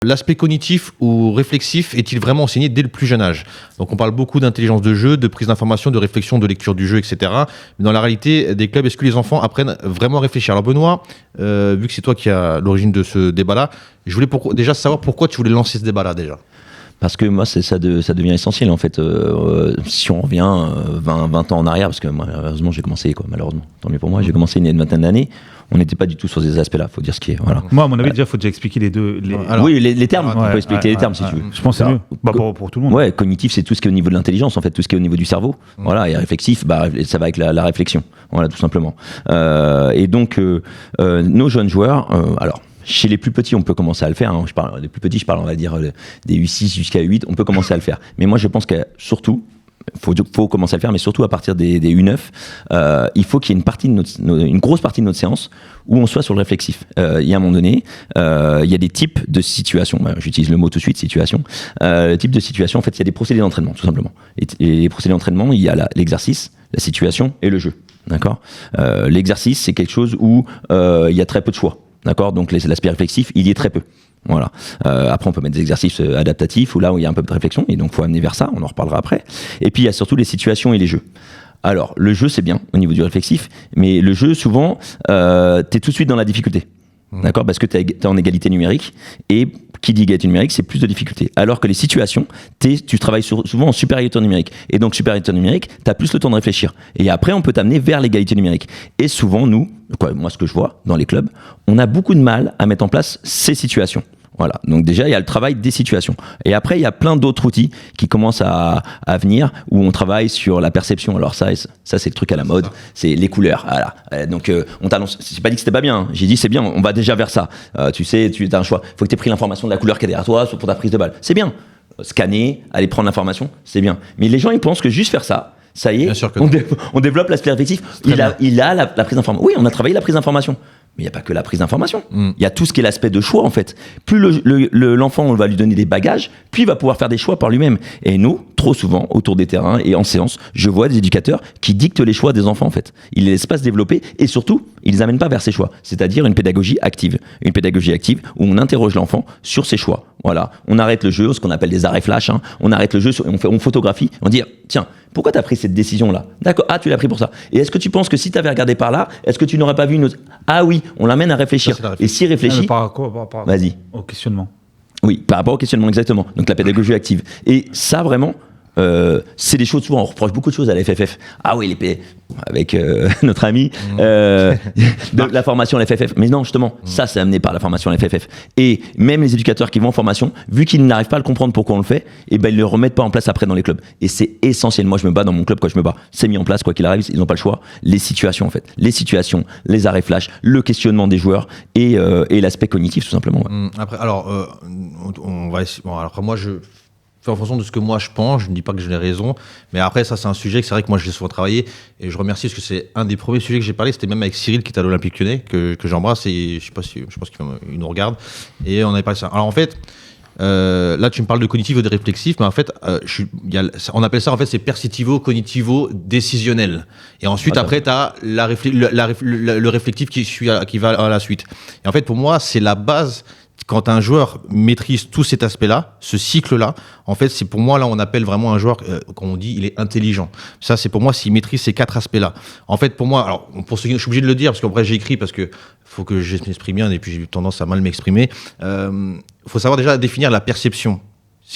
L'aspect cognitif ou réflexif est-il vraiment enseigné dès le plus jeune âge? Donc on parle beaucoup d'intelligence de jeu, de prise d'information, de réflexion, de lecture du jeu, etc. Mais dans la réalité des clubs, est-ce que les enfants apprennent vraiment à réfléchir? Alors Benoît, vu que c'est toi qui as l'origine de ce débat-là, je voulais déjà savoir pourquoi tu voulais lancer ce débat-là déjà. Parce que moi, ça devient essentiel en fait. Si on revient 20 ans en arrière, parce que moi, malheureusement, j'ai commencé, malheureusement, tant mieux pour moi, j'ai commencé il y a une vingtaine d'années. On n'était pas du tout sur ces aspects-là, faut dire ce qui est. Voilà. Moi, à mon avis, déjà, il faut déjà expliquer les deux. Alors, oui, les termes, on peut expliquer les termes si tu veux. Je pense que c'est mieux. Pour tout le monde. Ouais, cognitif, c'est tout ce qui est au niveau de l'intelligence, en fait, tout ce qui est au niveau du cerveau. Voilà, et réflexif, ça va avec la réflexion. Voilà, tout simplement. Et donc, nos jeunes joueurs, alors. Chez les plus petits, on peut commencer à le faire. Hein. Les plus petits, on va dire des U6 jusqu'à U8, on peut commencer à le faire. Mais moi, je pense que surtout, faut commencer à le faire, mais surtout à partir des U9, il faut qu'il y ait une grosse partie de notre séance où on soit sur le réflexif. Il y a un moment donné, il y a des types de situations. J'utilise le mot tout de suite, situation. Le type de situation, en fait, il y a des procédés d'entraînement, tout simplement. Et les procédés d'entraînement, il y a l'exercice, la situation et le jeu. D'accord. L'exercice, c'est quelque chose où il y a très peu de choix. D'accord, donc l'aspect réflexif, il y est très peu. Voilà. Après, on peut mettre des exercices adaptatifs où là où il y a un peu de réflexion, et donc faut amener vers ça. On en reparlera après. Et puis il y a surtout les situations et les jeux. Alors, le jeu, c'est bien au niveau du réflexif, mais le jeu, souvent, t'es tout de suite dans la difficulté. D'accord, parce que t'es en égalité numérique, et qui dit égalité numérique, c'est plus de difficultés. Alors que les situations, tu travailles souvent en supériorité numérique. Et donc, supériorité numérique, t'as plus le temps de réfléchir. Et après, on peut t'amener vers l'égalité numérique. Et souvent, moi, ce que je vois dans les clubs, on a beaucoup de mal à mettre en place ces situations. Voilà. Donc déjà, il y a le travail des situations. Et après, il y a plein d'autres outils qui commencent à venir où on travaille sur la perception. Alors ça c'est le truc à la mode, c'est les couleurs. Voilà. Donc on t'annonce, j'ai pas dit que c'était pas bien, hein. J'ai dit c'est bien, on va déjà vers ça. Tu sais, tu as un choix. Faut que tu aies pris l'information de la couleur qui est derrière toi pour ta prise de balle. C'est bien. Scanner, aller prendre l'information, c'est bien. Mais les gens, ils pensent que juste faire ça y est, on développe l'aspect réflexif. Il a la prise d'information. Oui, on a travaillé la prise d'information. Mais il n'y a pas que la prise d'information. Il y a tout ce qui est l'aspect de choix, en fait. Plus l'enfant, on va lui donner des bagages, puis il va pouvoir faire des choix par lui-même. Et nous, trop souvent, autour des terrains et en séance, je vois des éducateurs qui dictent les choix des enfants, en fait. Ils les laissent pas se développer et surtout, ils les amènent pas vers ses choix. C'est-à-dire une pédagogie active. Une pédagogie active où on interroge l'enfant sur ses choix. Voilà. On arrête le jeu, ce qu'on appelle des arrêts flash. Hein. On arrête le jeu, on photographie. On dit, tiens, pourquoi tu as pris cette décision-là? D'accord, tu l'as pris pour ça. Et est-ce que tu penses que si tu avais regardé par là, est-ce que tu n'aurais pas vu une autre? Ah oui, on l'amène à réfléchir. Et s'il réfléchit... Vas-y. Au questionnement. Oui, par rapport au questionnement, exactement. Donc la pédagogie active. Et ça, vraiment... c'est des choses, souvent on reproche beaucoup de choses à la FFF. Ah oui, avec notre ami de la formation à la FFF. Mais non, justement, ça c'est amené par la formation à la FFF. Et même les éducateurs qui vont en formation, vu qu'ils n'arrivent pas à le comprendre pourquoi on le fait, et ben ils le remettent pas en place après dans les clubs. Et c'est essentiel. Moi je me bats dans mon club, c'est mis en place quoi qu'il arrive, ils n'ont pas le choix. Les situations en fait, les situations, les arrêts flash, le questionnement des joueurs et l'aspect cognitif tout simplement. Ouais. Après, alors on va essayer. Bon, alors moi je en fonction de ce que moi je pense, je ne dis pas que j'ai raison, mais après ça c'est un sujet que c'est vrai que moi j'ai souvent travaillé et je remercie parce que c'est un des premiers sujets que j'ai parlé, c'était même avec Cyril qui est à l'Olympique Lyonnais que j'embrasse et je pense qu'il nous regarde et on avait parlé de ça. Alors en fait là tu me parles de cognitif et de réflexif, mais en fait on appelle ça en fait c'est perceptivo cognitivo décisionnel et ensuite après tu as le réflectif qui va à la suite et en fait pour moi c'est la base. Quand un joueur maîtrise tout cet aspect-là, ce cycle-là, en fait, c'est pour moi, là, on appelle vraiment un joueur, quand on dit, il est intelligent. Ça, c'est pour moi, s'il maîtrise ces 4 aspects-là. En fait, pour moi, alors, je suis obligé de le dire, parce qu'après, j'ai écrit, parce que faut que je m'exprime bien, et puis j'ai eu tendance à mal m'exprimer. Faut savoir déjà définir la perception.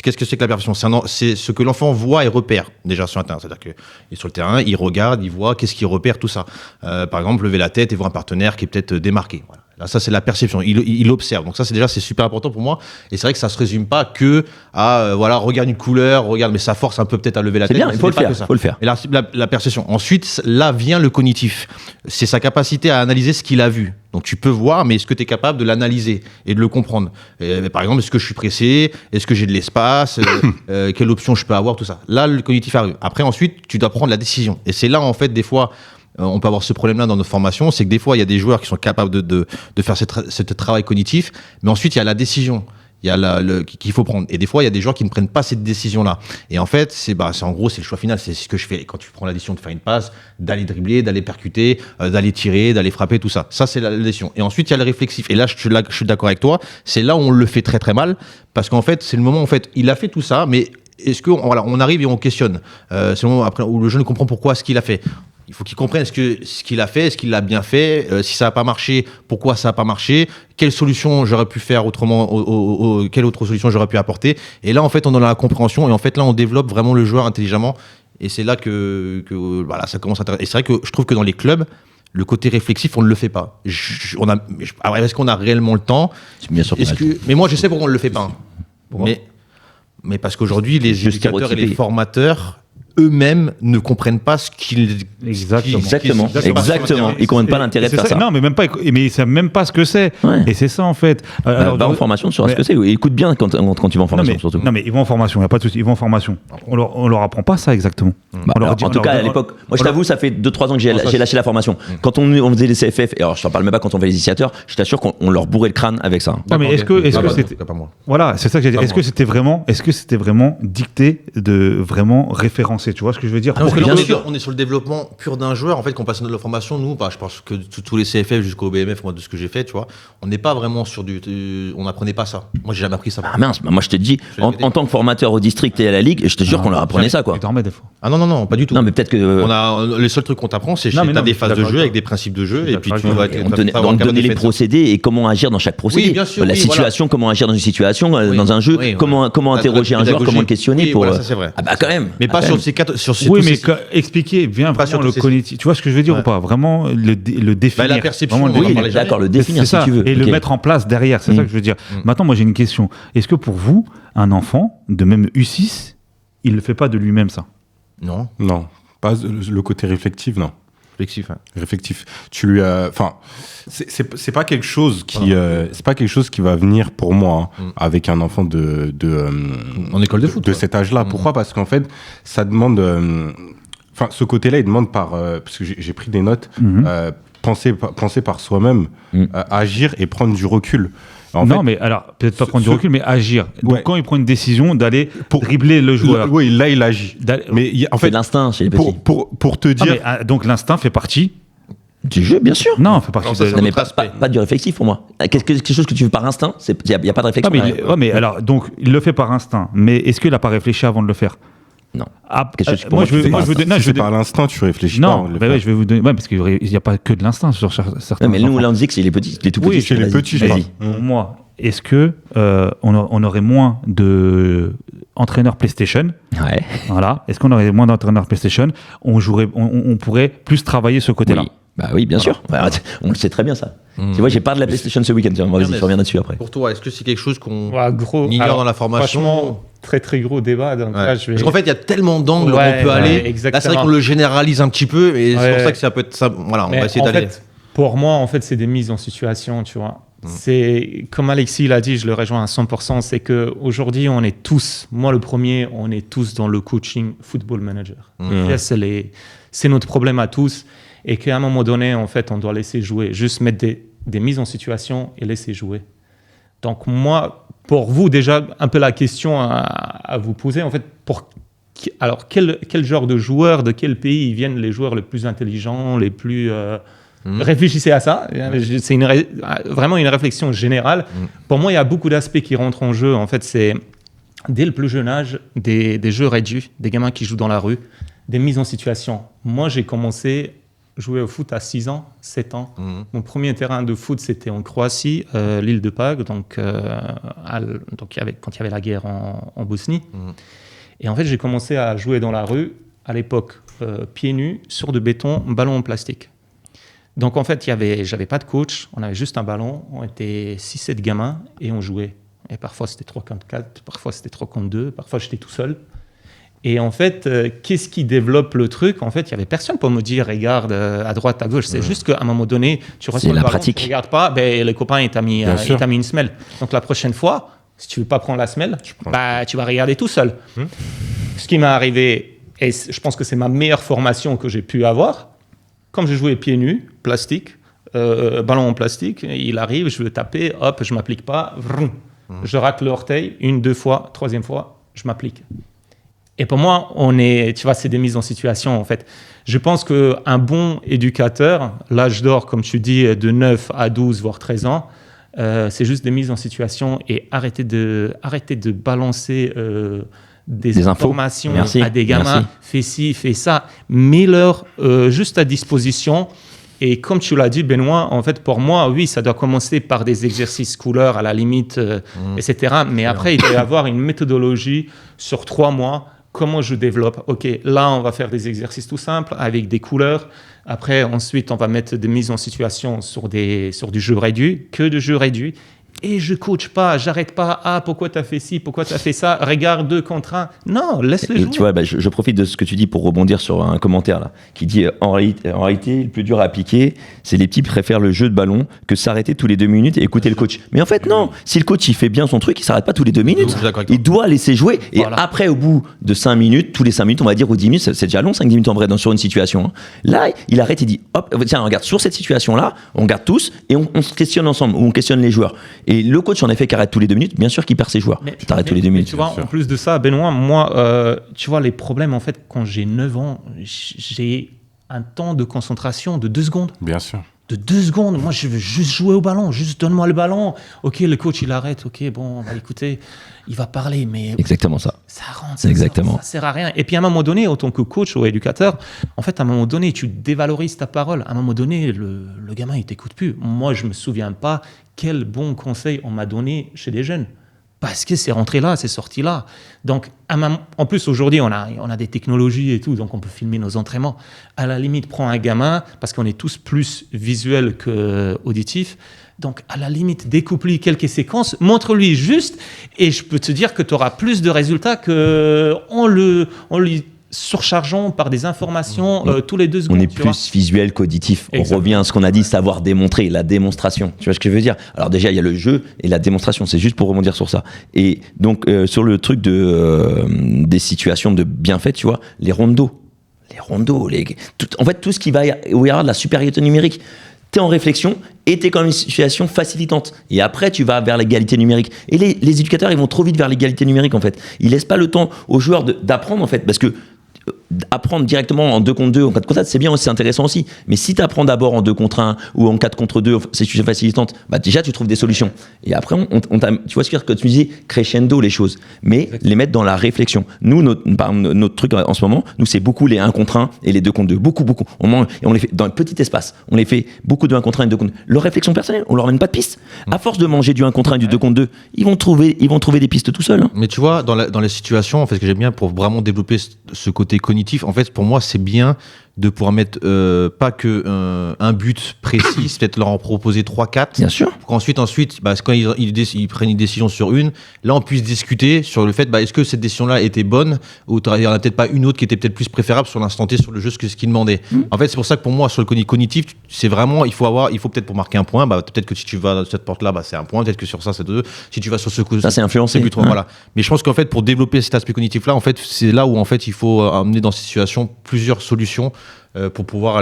Qu'est-ce que c'est que la perception? C'est ce que l'enfant voit et repère, déjà sur un terrain. C'est-à-dire qu'il est sur le terrain, il regarde, il voit, qu'est-ce qu'il repère, tout ça. Par exemple, lever la tête et voir un partenaire qui est peut-être démarqué. Voilà. Là, ça, c'est la perception. Il observe. Donc ça, c'est super important pour moi. Et c'est vrai que ça se résume pas que à, regarde une couleur, mais ça force un peu peut-être à lever la tête. C'est bien, il faut le faire. Et là, la perception. Ensuite, là vient le cognitif. C'est sa capacité à analyser ce qu'il a vu. Donc tu peux voir, mais est-ce que tu es capable de l'analyser et de le comprendre? Par exemple, est-ce que je suis pressé? Est-ce que j'ai de l'espace? Quelle option je peux avoir? Tout ça. Là, le cognitif arrive. Après, ensuite, tu dois prendre la décision. Et c'est là, en fait, des fois... on peut avoir ce problème-là dans notre formation, c'est que des fois, il y a des joueurs qui sont capables de faire ce travail cognitif, mais ensuite, il y a la décision. il y a qu'il faut prendre. Et des fois, il y a des joueurs qui ne prennent pas cette décision-là. Et en fait, c'est en gros, c'est le choix final. C'est ce que je fais quand tu prends la décision de faire une passe, d'aller dribbler, d'aller percuter, d'aller tirer, d'aller frapper, tout ça. Ça, c'est la décision. Et ensuite, il y a le réflexif. Et là, je suis d'accord avec toi. C'est là où on le fait très, très mal. Parce qu'en fait, c'est le moment, en fait, il a fait tout ça, mais est-ce que, voilà, on arrive et on questionne. C'est le moment après où le jeune comprend pourquoi ce qu'il a fait. Il faut qu'il comprenne ce qu'il a fait, est-ce qu'il l'a bien fait, si ça n'a pas marché, pourquoi ça n'a pas marché, quelle solution j'aurais pu faire autrement, quelle autre solution j'aurais pu apporter. Et là, en fait, on est dans la compréhension et en fait, là, on développe vraiment le joueur intelligemment. Et c'est là que voilà, ça commence à intéresser. Et c'est vrai que je trouve que dans les clubs, le côté réflexif, on ne le fait pas. Alors, est-ce qu'on a réellement le temps ? Bien sûr. Mais moi, je sais pourquoi on ne le fait pas. Mais parce qu'aujourd'hui, les éducateurs et les formateurs eux-mêmes ne comprennent pas ce qu'ils... Exactement. Ils comprennent pas l'intérêt de faire ça. Non, mais ils savent même pas ce que c'est. Ouais. Et c'est ça, en fait. Alors, va en formation, tu sauras ce que c'est. Écoute bien quand tu vas en formation, surtout. Non, mais ils vont en formation, il n'y a pas de souci. Ils vont en formation. On leur apprend pas ça exactement. En tout cas, à l'époque, moi je t'avoue, ça fait 2-3 ans que j'ai lâché la formation. Quand on faisait les CFF, et alors je t'en parle même pas quand on fait les initiateurs, je t'assure qu'on leur bourrait le crâne avec ça. Non, mais est-ce que c'était... Voilà, c'est ça que j'ai dit. Est-ce que c'était vraiment dicté de vraiment référencer? Tu vois ce que je veux dire? Parce que là, on est sur le développement pur d'un joueur. En fait, quand on passe notre formation, nous, je pense que tous les CFF jusqu'au BMF, moi, de ce que j'ai fait, tu vois, on n'est pas vraiment sur on n'apprenait pas ça. Moi, j'ai jamais appris ça. Ah mince, moi je te dis, en tant que formateur au district et à la ligue, je te jure qu'on leur apprenait ça, quoi. Tu dormais des fois. Ah non, pas du tout. Non, mais peut-être que. Les seuls trucs qu'on t'apprend, c'est t'as des phases de jeu avec des principes de jeu, et puis tu vas on te donnait les procédés et comment agir dans chaque procédé. Oui, bien sûr, la situation, comment agir dans une situation, dans un jeu, comment interroger un joueur, comment le questionner pour. Ça, c'est vrai. Ah bah quand même. Mais pas sur ces quatre. Oui, mais expliquer bien vraiment le cognitif. Tu vois ce que je veux dire ou pas? Vraiment le définir. La perception. Oui, d'accord, le définir si tu veux. Et le mettre en place derrière, c'est ça que je veux dire. Maintenant, moi j'ai une question. Est-ce que pour vous, un enfant de même U6, il le fait pas de lui-même ça? Non, pas le côté réflectif, non. Réflectif. Tu lui as, enfin, c'est pas quelque chose qui va venir pour moi avec un enfant en école de foot de cet âge-là. Pourquoi? Parce qu'en fait, ça demande, enfin, ce côté-là, il demande parce que j'ai pris des notes, penser par soi-même, agir et prendre du recul. Mais alors, peut-être pas prendre du recul, mais agir. Donc, quand il prend une décision d'aller dribbler le joueur. Oui, là, il agit. Mais en fait, c'est l'instinct chez les petits. Pour te dire. Donc, l'instinct fait partie du jeu, bien sûr. Non, fait partie mais pas du réflexif pour moi. Quelque chose que tu veux par instinct, il n'y a pas de réflexion. Mais alors, donc, il le fait par instinct. Mais est-ce qu'il n'a pas réfléchi avant de le faire? Non. C'est par l'instant, tu réfléchis pas. Non, je vais vous donner. Parce qu'il n'y a pas que de l'instinct sur certains. Mais nous, là, on dit que c'est les petits, les tout petits. Oui, chez les petits, je pense. Pour moi, est-ce que on aurait moins d'entraîneurs PlayStation? Ouais. Voilà. Est-ce qu'on aurait moins d'entraîneurs PlayStation? On pourrait plus travailler ce côté-là. Oui. Bah oui, bien sûr. On le sait très bien, ça. Tu vois, j'ai parlé de la PlayStation ce week-end. Je reviens là-dessus après. Pour toi, est-ce que c'est quelque chose qu'on ignore dans la formation? Franchement, très gros débat. Donc là, Parce qu'en fait, il y a tellement d'angles où on peut aller. Là, c'est vrai qu'on le généralise un petit peu, et c'est pour ça que ça peut être ça. Voilà, on va essayer d'aller. Pour moi, en fait, c'est des mises en situation, tu vois. C'est comme Alexis l'a dit, je le rejoins à 100%. C'est que aujourd'hui, on est tous, moi le premier, on est tous dans le coaching football manager. C'est notre problème à tous. Et qu'à un moment donné, en fait, on doit laisser jouer, juste mettre des mises en situation et laisser jouer. Donc moi, pour vous, déjà, un peu la question à vous poser, en fait, alors quel genre de joueurs, de quel pays viennent les joueurs les plus intelligents, les plus... Réfléchissez à ça, c'est vraiment une réflexion générale. Pour moi, il y a beaucoup d'aspects qui rentrent en jeu. En fait, c'est dès le plus jeune âge, des jeux réduits, des gamins qui jouent dans la rue, des mises en situation. Moi, j'ai commencé... jouer au foot à 6 ans, 7 ans. Mon premier terrain de foot, c'était en Croatie, l'île de Pag, donc quand il y avait la guerre en Bosnie. Et en fait, j'ai commencé à jouer dans la rue, à l'époque, pieds nus, sur de béton, ballon en plastique. Donc en fait, j'avais pas de coach, on avait juste un ballon, on était 6-7 gamins et on jouait. Et parfois, c'était 3 contre 4, parfois, c'était 3 contre 2, parfois, j'étais tout seul. Et en fait, qu'est-ce qui développe le truc? En fait, il n'y avait personne pour me dire, regarde à droite, à gauche. C'est juste qu'à un moment donné, tu reçois le ballon, tu ne regardes pas, le copain, il t'a mis une semelle. Donc la prochaine fois, si tu ne veux pas prendre la semelle, tu vas regarder tout seul. Ce qui m'est arrivé, et je pense que c'est ma meilleure formation que j'ai pu avoir, comme je jouais pieds nus, plastique, ballon en plastique, il arrive, je veux taper, hop, je ne m'applique pas, vroom. Je rate l'orteil 1, 2 fois, 3e fois, je m'applique. Et pour moi, c'est des mises en situation, en fait. Je pense qu'un bon éducateur, l'âge d'or, comme tu dis, de 9 à 12, voire 13 ans, c'est juste des mises en situation et arrêter de balancer des informations à des gamins. Fais ci, fais ça. Mets-leur juste à disposition. Et comme tu l'as dit, Benoît, en fait, pour moi, oui, ça doit commencer par des exercices couleurs à la limite, etc. Mais après, il doit y avoir une méthodologie sur 3 mois. Comment je développe? OK, là, on va faire des exercices tout simples avec des couleurs. Après, ensuite, on va mettre des mises en situation sur du jeu réduit, que de jeu réduit. Et je coach pas, j'arrête pas. Ah, pourquoi tu as fait ci, pourquoi tu as fait ça? Regarde 2 contre 1. Non, laisse-le jouer. Tu vois, je profite de ce que tu dis pour rebondir sur un commentaire là, qui dit en réalité, le plus dur à appliquer, c'est les petits préfèrent le jeu de ballon que s'arrêter tous les 2 minutes et écouter le coach. Mais en fait, non. Si le coach il fait bien son truc, il s'arrête pas tous les 2 minutes. Il doit laisser jouer. Et après, au bout de 5 minutes, tous les 5 minutes, on va dire, ou 10 minutes, c'est déjà long, 5-10 minutes en vrai, sur une situation. Hein. Là, il arrête, il dit, hop, tiens, regarde, sur cette situation-là, on regarde tous et on se questionne ensemble, ou on questionne les joueurs. Et le coach, en effet, qui arrête tous les 2 minutes, bien sûr qu'il perd ses joueurs. Tu t'arrêtes tous les 2 minutes. Tu vois, en plus de ça, Benoît, moi, tu vois, les problèmes, en fait, quand j'ai 9 ans, j'ai un temps de concentration de 2 secondes. Bien sûr. De 2 secondes. Moi, je veux juste jouer au ballon. Juste donne-moi le ballon. OK, le coach, il arrête. OK, bon, bah, écoutez, il va parler, mais... Exactement ça. Ça rentre. Exactement. Ça sert à rien. Et puis, à un moment donné, en tant que coach ou éducateur, en fait, à un moment donné, tu dévalorises ta parole. À un moment donné, le gamin, il t'écoute plus. Moi, je me souviens pas quel bon conseil on m'a donné chez des jeunes. Parce que c'est rentré là, c'est sorti là. Donc, en plus, aujourd'hui, on a des technologies et tout, donc on peut filmer nos entraînements. À la limite, prends un gamin, parce qu'on est tous plus visuels qu'auditifs. Donc, à la limite, découpe-lui quelques séquences, montre-lui juste, et je peux te dire que tu auras plus de résultats qu'en lui surchargeant par des informations tous les 2 secondes. On est plus visuel qu'auditif. On revient à ce qu'on a dit, savoir démontrer, la démonstration. Tu vois ce que je veux dire? Alors déjà, il y a le jeu et la démonstration. C'est juste pour rebondir sur ça. Et donc, sur le truc des situations de bienfait, tu vois, les rondos. En fait, tout ce qui va où il y aura de la supériorité numérique. T'es en réflexion et t'es comme une situation facilitante. Et après, tu vas vers l'égalité numérique. Et les éducateurs, ils vont trop vite vers l'égalité numérique, en fait. Ils laissent pas le temps aux joueurs d'apprendre, en fait, parce que apprendre directement en 2 contre 2, en 4 contre 4, c'est bien aussi, c'est intéressant aussi. Mais si tu apprends d'abord en 2 contre 1 ou en 4 contre 2, c'est une facilitante, bah déjà tu trouves des solutions. Et après, tu vois ce que tu disais, crescendo les choses, mais les mettre dans la réflexion. Nous, notre truc en ce moment, nous, c'est beaucoup les 1 contre 1 et les 2 contre 2. Beaucoup. On les fait dans un petit espace. On les fait beaucoup de 1 contre 1 et 2 contre 2. Leur réflexion personnelle, on leur mène pas de piste. À force de manger du 1 contre 1 et du 2 contre 2, ils vont trouver des pistes tout seuls. Hein. Mais tu vois, dans les situations, en fait, ce que j'aime bien pour vraiment développer ce côté cognitif, en fait, pour moi, c'est bien de pouvoir mettre pas que un but précis, peut-être leur en proposer 3-4. Bien sûr. Pour qu'ensuite, quand ils prennent une décision sur une, là, on puisse discuter sur le fait, est-ce que cette décision-là était bonne ou il n'y en a peut-être pas une autre qui était peut-être plus préférable sur l'instant T, sur le jeu, ce qu'ils demandaient. En fait, c'est pour ça que pour moi, sur le cognitif, c'est vraiment, il faut peut-être pour marquer un point, peut-être que si tu vas dans cette porte-là, c'est un point, peut-être que sur ça, c'est 2. Si tu vas sur ce coup, ça, c'est influencé. C'est 3, voilà. Mais je pense qu'en fait, pour développer cet aspect cognitif-là, en fait, c'est là où en fait, il faut amener dans ces situations plusieurs solutions pour pouvoir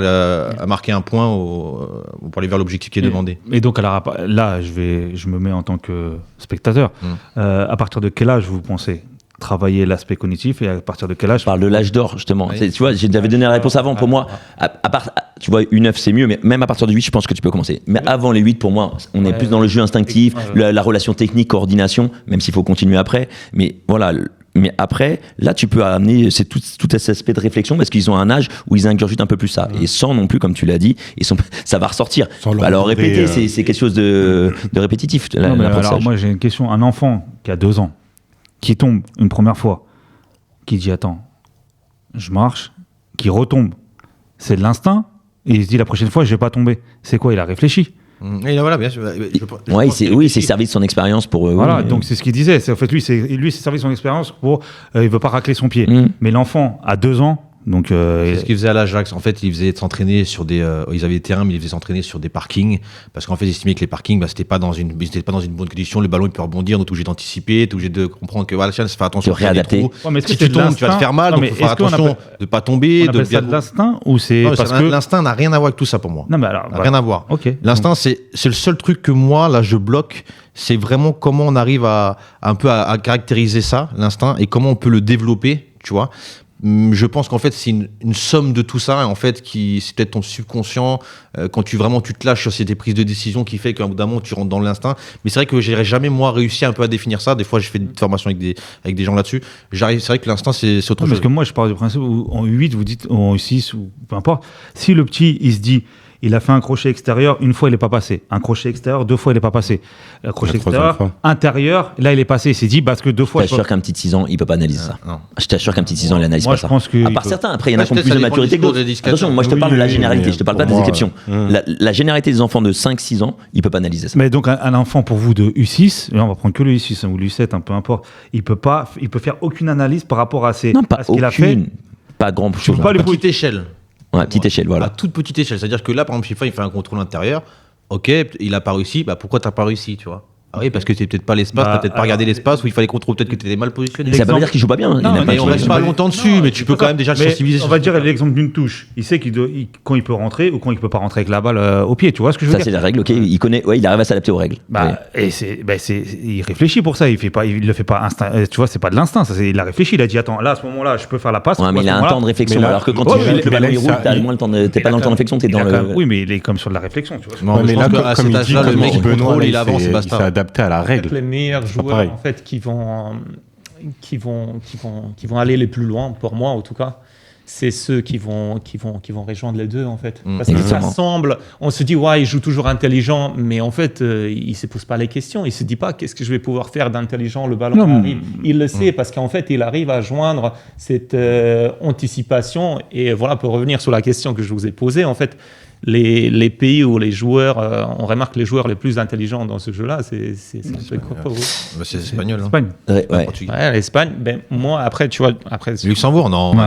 marquer un point pour aller vers l'objectif qui est demandé. Et donc, là, je me mets en tant que spectateur. À partir de quel âge vous pensez travailler l'aspect cognitif et à partir de quel âge? Je parle de l'âge d'or, justement. Oui. Tu vois, j'avais donné la réponse avant. Pour moi, à part, tu vois, U9, c'est mieux, mais même à partir de 8, je pense que tu peux commencer. Mais avant les 8, pour moi, on est plus dans le jeu instinctif, la relation technique, coordination, même s'il faut continuer après. Mais voilà. Mais après, là, tu peux amener tout cet aspect de réflexion parce qu'ils ont un âge où ils ingurgitent un peu plus ça. Et sans non plus, comme tu l'as dit, ça va ressortir. Alors répéter, c'est quelque chose de répétitif. Alors moi, j'ai une question. Un enfant qui a 2 ans, qui tombe une première fois, qui dit attends, je marche, qui retombe, c'est de l'instinct, et il se dit la prochaine fois, je vais pas tomber. C'est quoi? Il a réfléchi. Et voilà, bien sûr. C'est servi de son expérience pour. Voilà, donc c'est ce qu'il disait. En fait, lui, c'est servi de son expérience pour. Il veut pas racler son pied. Mais l'enfant, à 2 ans, Donc, C'est ce qu'ils faisaient à l'Ajax. En fait, ils faisaient s'entraîner sur des. Ils avaient des terrains, mais ils faisaient s'entraîner sur des parkings. Parce qu'en fait, ils estimaient que les parkings, c'était pas dans une bonne condition. Le ballon, il peut rebondir. Donc, t'es obligé d'anticiper. T'es obligé de comprendre que, voilà, tiens, fais attention. De réadapter. Ouais, mais est-ce que Si c'est tu de tombes, tu vas te faire mal. l'instinct? Donc, Non, il faut mais faire est-ce qu'on attention appelle- de pas tomber. On appelle ça de l'instinct ou c'est Non, parce que. L'instinct n'a rien à voir avec tout ça pour moi. Non, mais alors. Rien à voir. Ok. L'instinct, c'est le seul truc que moi, là, je bloque. C'est vraiment comment on arrive à caractériser ça, l'instinct, et comment on peut le développer, tu vois. Je pense qu'en fait, c'est une somme de tout ça, en fait, c'est peut-être ton subconscient, quand tu te lâches sur tes prises de décision qui fait qu'à un bout d'un moment, tu rentres dans l'instinct. Mais c'est vrai que j'aurais jamais, moi, réussi un peu à définir ça. Des fois, j'ai fait des formations avec des gens là-dessus. C'est vrai que l'instinct, c'est autre chose. Parce que moi, je parle du principe où en U8, vous dites, en U6, ou peu importe, si le petit, il se dit, il a fait un crochet extérieur, une fois il n'est pas passé. Un crochet extérieur, 2 fois il n'est pas passé. Un crochet extérieur, intérieur, là il est passé. Il s'est dit, parce que 2 fois. Je t'assure qu'un petit de 6 ans, il peut pas analyser ça. Non. Je t'assure qu'un petit de 6 ans, il analyse Moi, pas je ça. pense que À part certains, après, il y en a qui ont peut-être plus ça de dépend maturité du que discours d'autres. des éducateurs. Attention, moi je te Oui, parle de la oui, généralité, oui, je te parle pour pas des moi, exceptions. La généralité des enfants de 5-6 ans, il peut pas analyser ça. Mais donc un enfant pour vous de U6, et on va prendre que le U6 ou l'U7, peu importe, il peut faire aucune analyse par rapport à, Non, pas à ce qu'il a fait. aucune. Pas grand chose. peux pas lui À petite échelle. Ouais, petite échelle, À voilà. toute petite échelle. C'est-à-dire que là, par exemple, FIFA, il fait un contrôle intérieur. Ok, il a pas réussi. Bah, pourquoi t'as pas réussi, tu vois? Ah oui, parce que c'est peut-être pas l'espace, t'as peut-être pas regardé l'espace où il fallait contrôler, peut-être que t'étais mal positionné. Ça veut pas dire qu'il joue pas bien. Il n'a pas mais on joué. reste pas longtemps dessus, mais tu peux quand même déjà le Mais sensibiliser. on sur va ce dire truc-là. l'exemple d'une touche. Il sait quand il peut rentrer ou quand il peut pas rentrer avec la balle au pied. Tu vois ce que je veux Ça, dire? c'est la règle, ok. Il connaît, ouais, il arrive à s'adapter aux règles. Bah, et il réfléchit pour ça. Il le fait pas instinct. Tu vois, c'est pas de l'instinct. Il a réfléchi. Il a dit attends, là à ce moment-là, je peux faire la passe. Ouais, mais il a un temps de réflexion. mais là- Alors que quand Ouais, il mais joue, le ballon il roule, t'as moins le temps de. T'es pas dans le temps de réflexion, t'es dans le. Oui, mais il est comme sur de la réflexion. Tu vois. Non, Ouais, mais je là, pense qu'à comme cet il dit, âge-là, le comme mec, il Benoît, contrôle, là, il avance, et il s'est basta. adapté à la règle. Les meilleurs pas joueurs pareil. en fait qui vont aller les plus loin, pour moi en tout cas, c'est ceux qui vont rejoindre les deux en fait. Parce que ça Exactement. semble, on se dit ouais il joue toujours intelligent, mais en fait il se pose pas les questions, il se dit pas qu'est-ce que je vais pouvoir faire d'intelligent, le ballon Non, arrive, il le sait parce qu'en fait il arrive à joindre cette anticipation. Et voilà, pour revenir sur la question que je vous ai posée, en fait les pays où les joueurs, on remarque les joueurs les plus intelligents dans ce jeu-là, c'est un peu quoi, vous Bah, c'est espagnol. hein. Espagne. Ouais. Portugais. Ouais, l'Espagne, ben, moi, après, tu vois, après... Luxembourg, non. Non,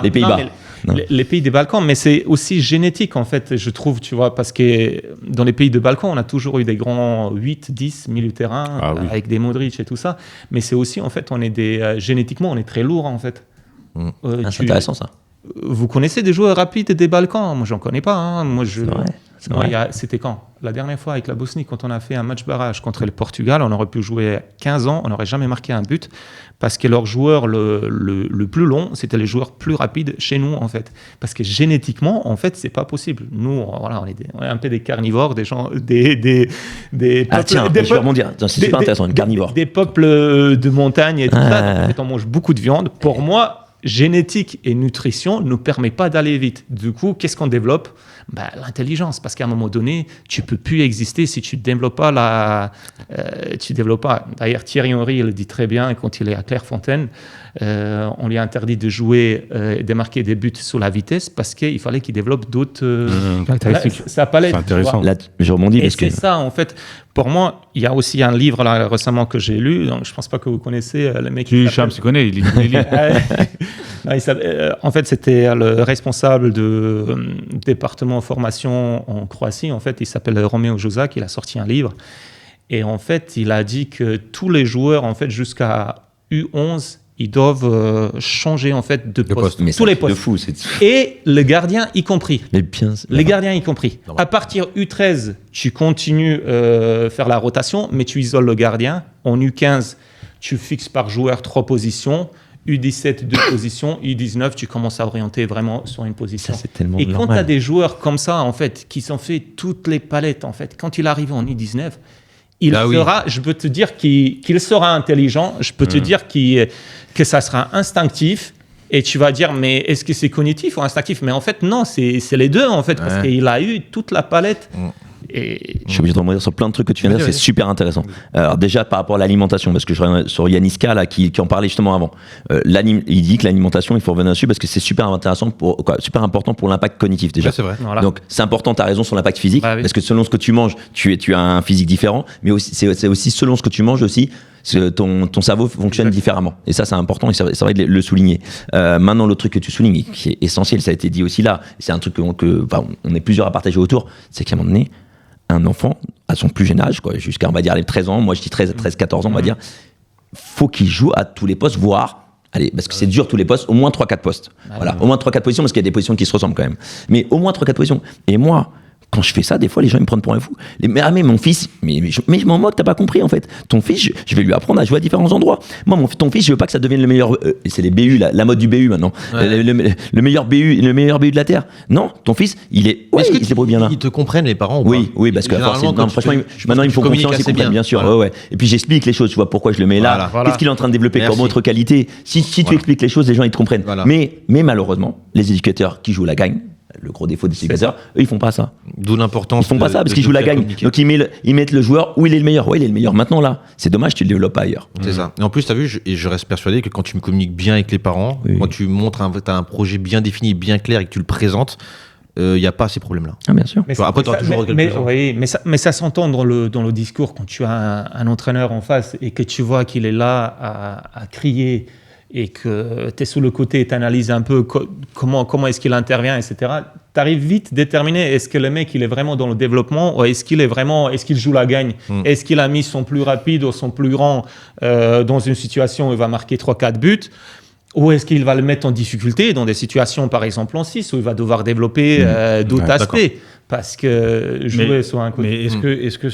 Les Pays-Bas. mais Non. les pays des Balkans, mais c'est aussi génétique, en fait, je trouve, tu vois, parce que dans les pays de Balkans, on a toujours eu des grands 8, 10 milieu de terrain, Ah oui. avec des Modric et tout ça, mais c'est aussi, en fait, on est génétiquement, on est très lourd, en fait. Ah, c'est intéressant ça. Vous connaissez des joueurs rapides des Balkans? Moi, j'en connais pas. Hein. Moi, C'est vrai. C'est Moi, vrai. c'était quand? La dernière fois avec la Bosnie, quand on a fait un match barrage contre le Portugal, on aurait pu jouer 15 ans, on n'aurait jamais marqué un but, parce que leur joueur le plus long, c'était les joueurs plus rapides chez nous, en fait. Parce que génétiquement, en fait, c'est pas possible. Nous, voilà, on est un peu des carnivores, des gens, des Ah peuples- tiens, des je vais peuples- rebondir. C'est super des- intéressant, une carnivore. Des peuples de montagne et tout Ah. ça. Donc, en fait, on mange beaucoup de viande. Pour moi, génétique et nutrition ne nous permet pas d'aller vite. Du coup, qu'est-ce qu'on développe? L'intelligence, parce qu'à un moment donné, tu peux plus exister si tu développes pas tu développes pas. D'ailleurs, Thierry Henry, il le dit très bien quand il est à Clairefontaine, on lui a interdit de jouer, de marquer des buts sous la vitesse parce qu'il fallait qu'il développe d'autres Caractéristiques. sa palette. C'est intéressant. tu vois. Là, je rebondis Et parce que. c'est ça, en fait. Pour moi, il y a aussi un livre là, récemment que j'ai lu. Donc, je pense pas que vous connaissez le mec. Tu Cham se connaît, il lit les livres. Non, en fait, c'était le responsable de département formation en Croatie. En fait, il s'appelle Romeo Josak. Il a sorti un livre. Et en fait, il a dit que tous les joueurs, en fait, jusqu'à U11, ils doivent changer en fait de poste. Mais Tous les de postes. fou, c'est. Et le gardien y compris. Mais bien. Les gardiens y compris. Normal. À partir U13, tu continues faire la rotation, mais tu isoles le gardien. En U15, tu fixes par joueur 3 positions. U17, 2 positions. U19, tu commences à orienter vraiment sur une position. Ça, c'est tellement Et quand tu as normal. des joueurs comme ça, en fait, qui sont fait toutes les palettes, en fait, quand il arrive en U19, il Ah oui. sera, je peux te dire qu'il sera intelligent, je peux te dire que ça sera instinctif. Et tu vas dire, mais est-ce que c'est cognitif ou instinctif? Mais en fait, non, c'est les deux, en fait, parce Ouais. qu'il a eu toute la palette. Et Je suis obligé de rebondir sur plein de trucs que tu viens de dire, Vas-y, c'est super intéressant. Alors déjà par rapport à l'alimentation, parce que je reviens sur Yanniska là, qui en parlait justement avant. Il dit que l'alimentation, il faut revenir dessus parce que c'est super intéressant super important pour l'impact cognitif déjà. Ouais, c'est vrai. voilà. Donc c'est important, tu as raison sur l'impact physique, Bah oui. parce que selon ce que tu manges, tu as un physique différent, mais aussi, c'est aussi selon ce que tu manges aussi, Ton cerveau fonctionne différemment. Et ça, c'est important et c'est vrai de le souligner. Maintenant, l'autre truc que tu soulignes, qui est essentiel, ça a été dit aussi là, c'est un truc on est plusieurs à partager autour, c'est qu'à un moment donné, un enfant, à son plus jeune âge, jusqu'à, on va dire, les 13 ans, moi je dis 13-14 ans, on va dire, faut qu'il joue à tous les postes, voire, allez, parce que c'est dur tous les postes, au moins 3-4 postes. Voilà, au moins 3-4 positions, parce qu'il y a des positions qui se ressemblent quand même. Mais au moins 3-4 positions. Et moi, quand je fais ça, des fois, les gens ils me prennent pour un fou. Mais mon fils, mais je m'en moque, t'as pas compris en fait. Ton fils, je vais lui apprendre à jouer à différents endroits. Moi, ton fils, je veux pas que ça devienne le meilleur. C'est les BU, la mode du BU maintenant. Ouais. Le meilleur BU de la terre. Non, ton fils, il se débrouille bien là. Ils te comprennent les parents ou oui, pas? oui, parce que franchement, maintenant ils me font confiance, ils comprennent bien sûr. Ouais. Et puis j'explique les choses, tu vois pourquoi je le mets là. Qu'est-ce qu'il est en train de développer comme autre qualité. Si tu expliques les choses, les gens ils te comprennent. Mais malheureusement, les éducateurs qui jouent la gagne. Le gros défaut des éducateurs, eux, ils font pas ça. D'où l'importance. Ils font pas ça parce qu'ils jouent la gagne. Donc ils mettent le joueur où il est le meilleur. Ouais, il est le meilleur maintenant là. C'est dommage, tu le développes pas ailleurs. C'est ça. Et en plus, tu as vu, je reste persuadé que quand tu me communiques bien avec les parents, quand tu montres t'as un projet bien défini, bien clair et que tu le présentes, il n'y a pas ces problèmes-là. Ah, bien sûr. Après, tu auras toujours mais ça s'entend dans le discours quand tu as un entraîneur en face et que tu vois qu'il est là à crier et que tu es sur le côté et tu analyses un peu comment est-ce qu'il intervient, etc. Tu arrives vite à déterminer est-ce que le mec il est vraiment dans le développement ou est-ce qu'il joue la gagne, est-ce qu'il a mis son plus rapide ou son plus grand dans une situation où il va marquer 3-4 buts, ou est-ce qu'il va le mettre en difficulté dans des situations par exemple en 6 où il va devoir développer d'autres aspects parce que jouer sur un côté. Mais est-ce que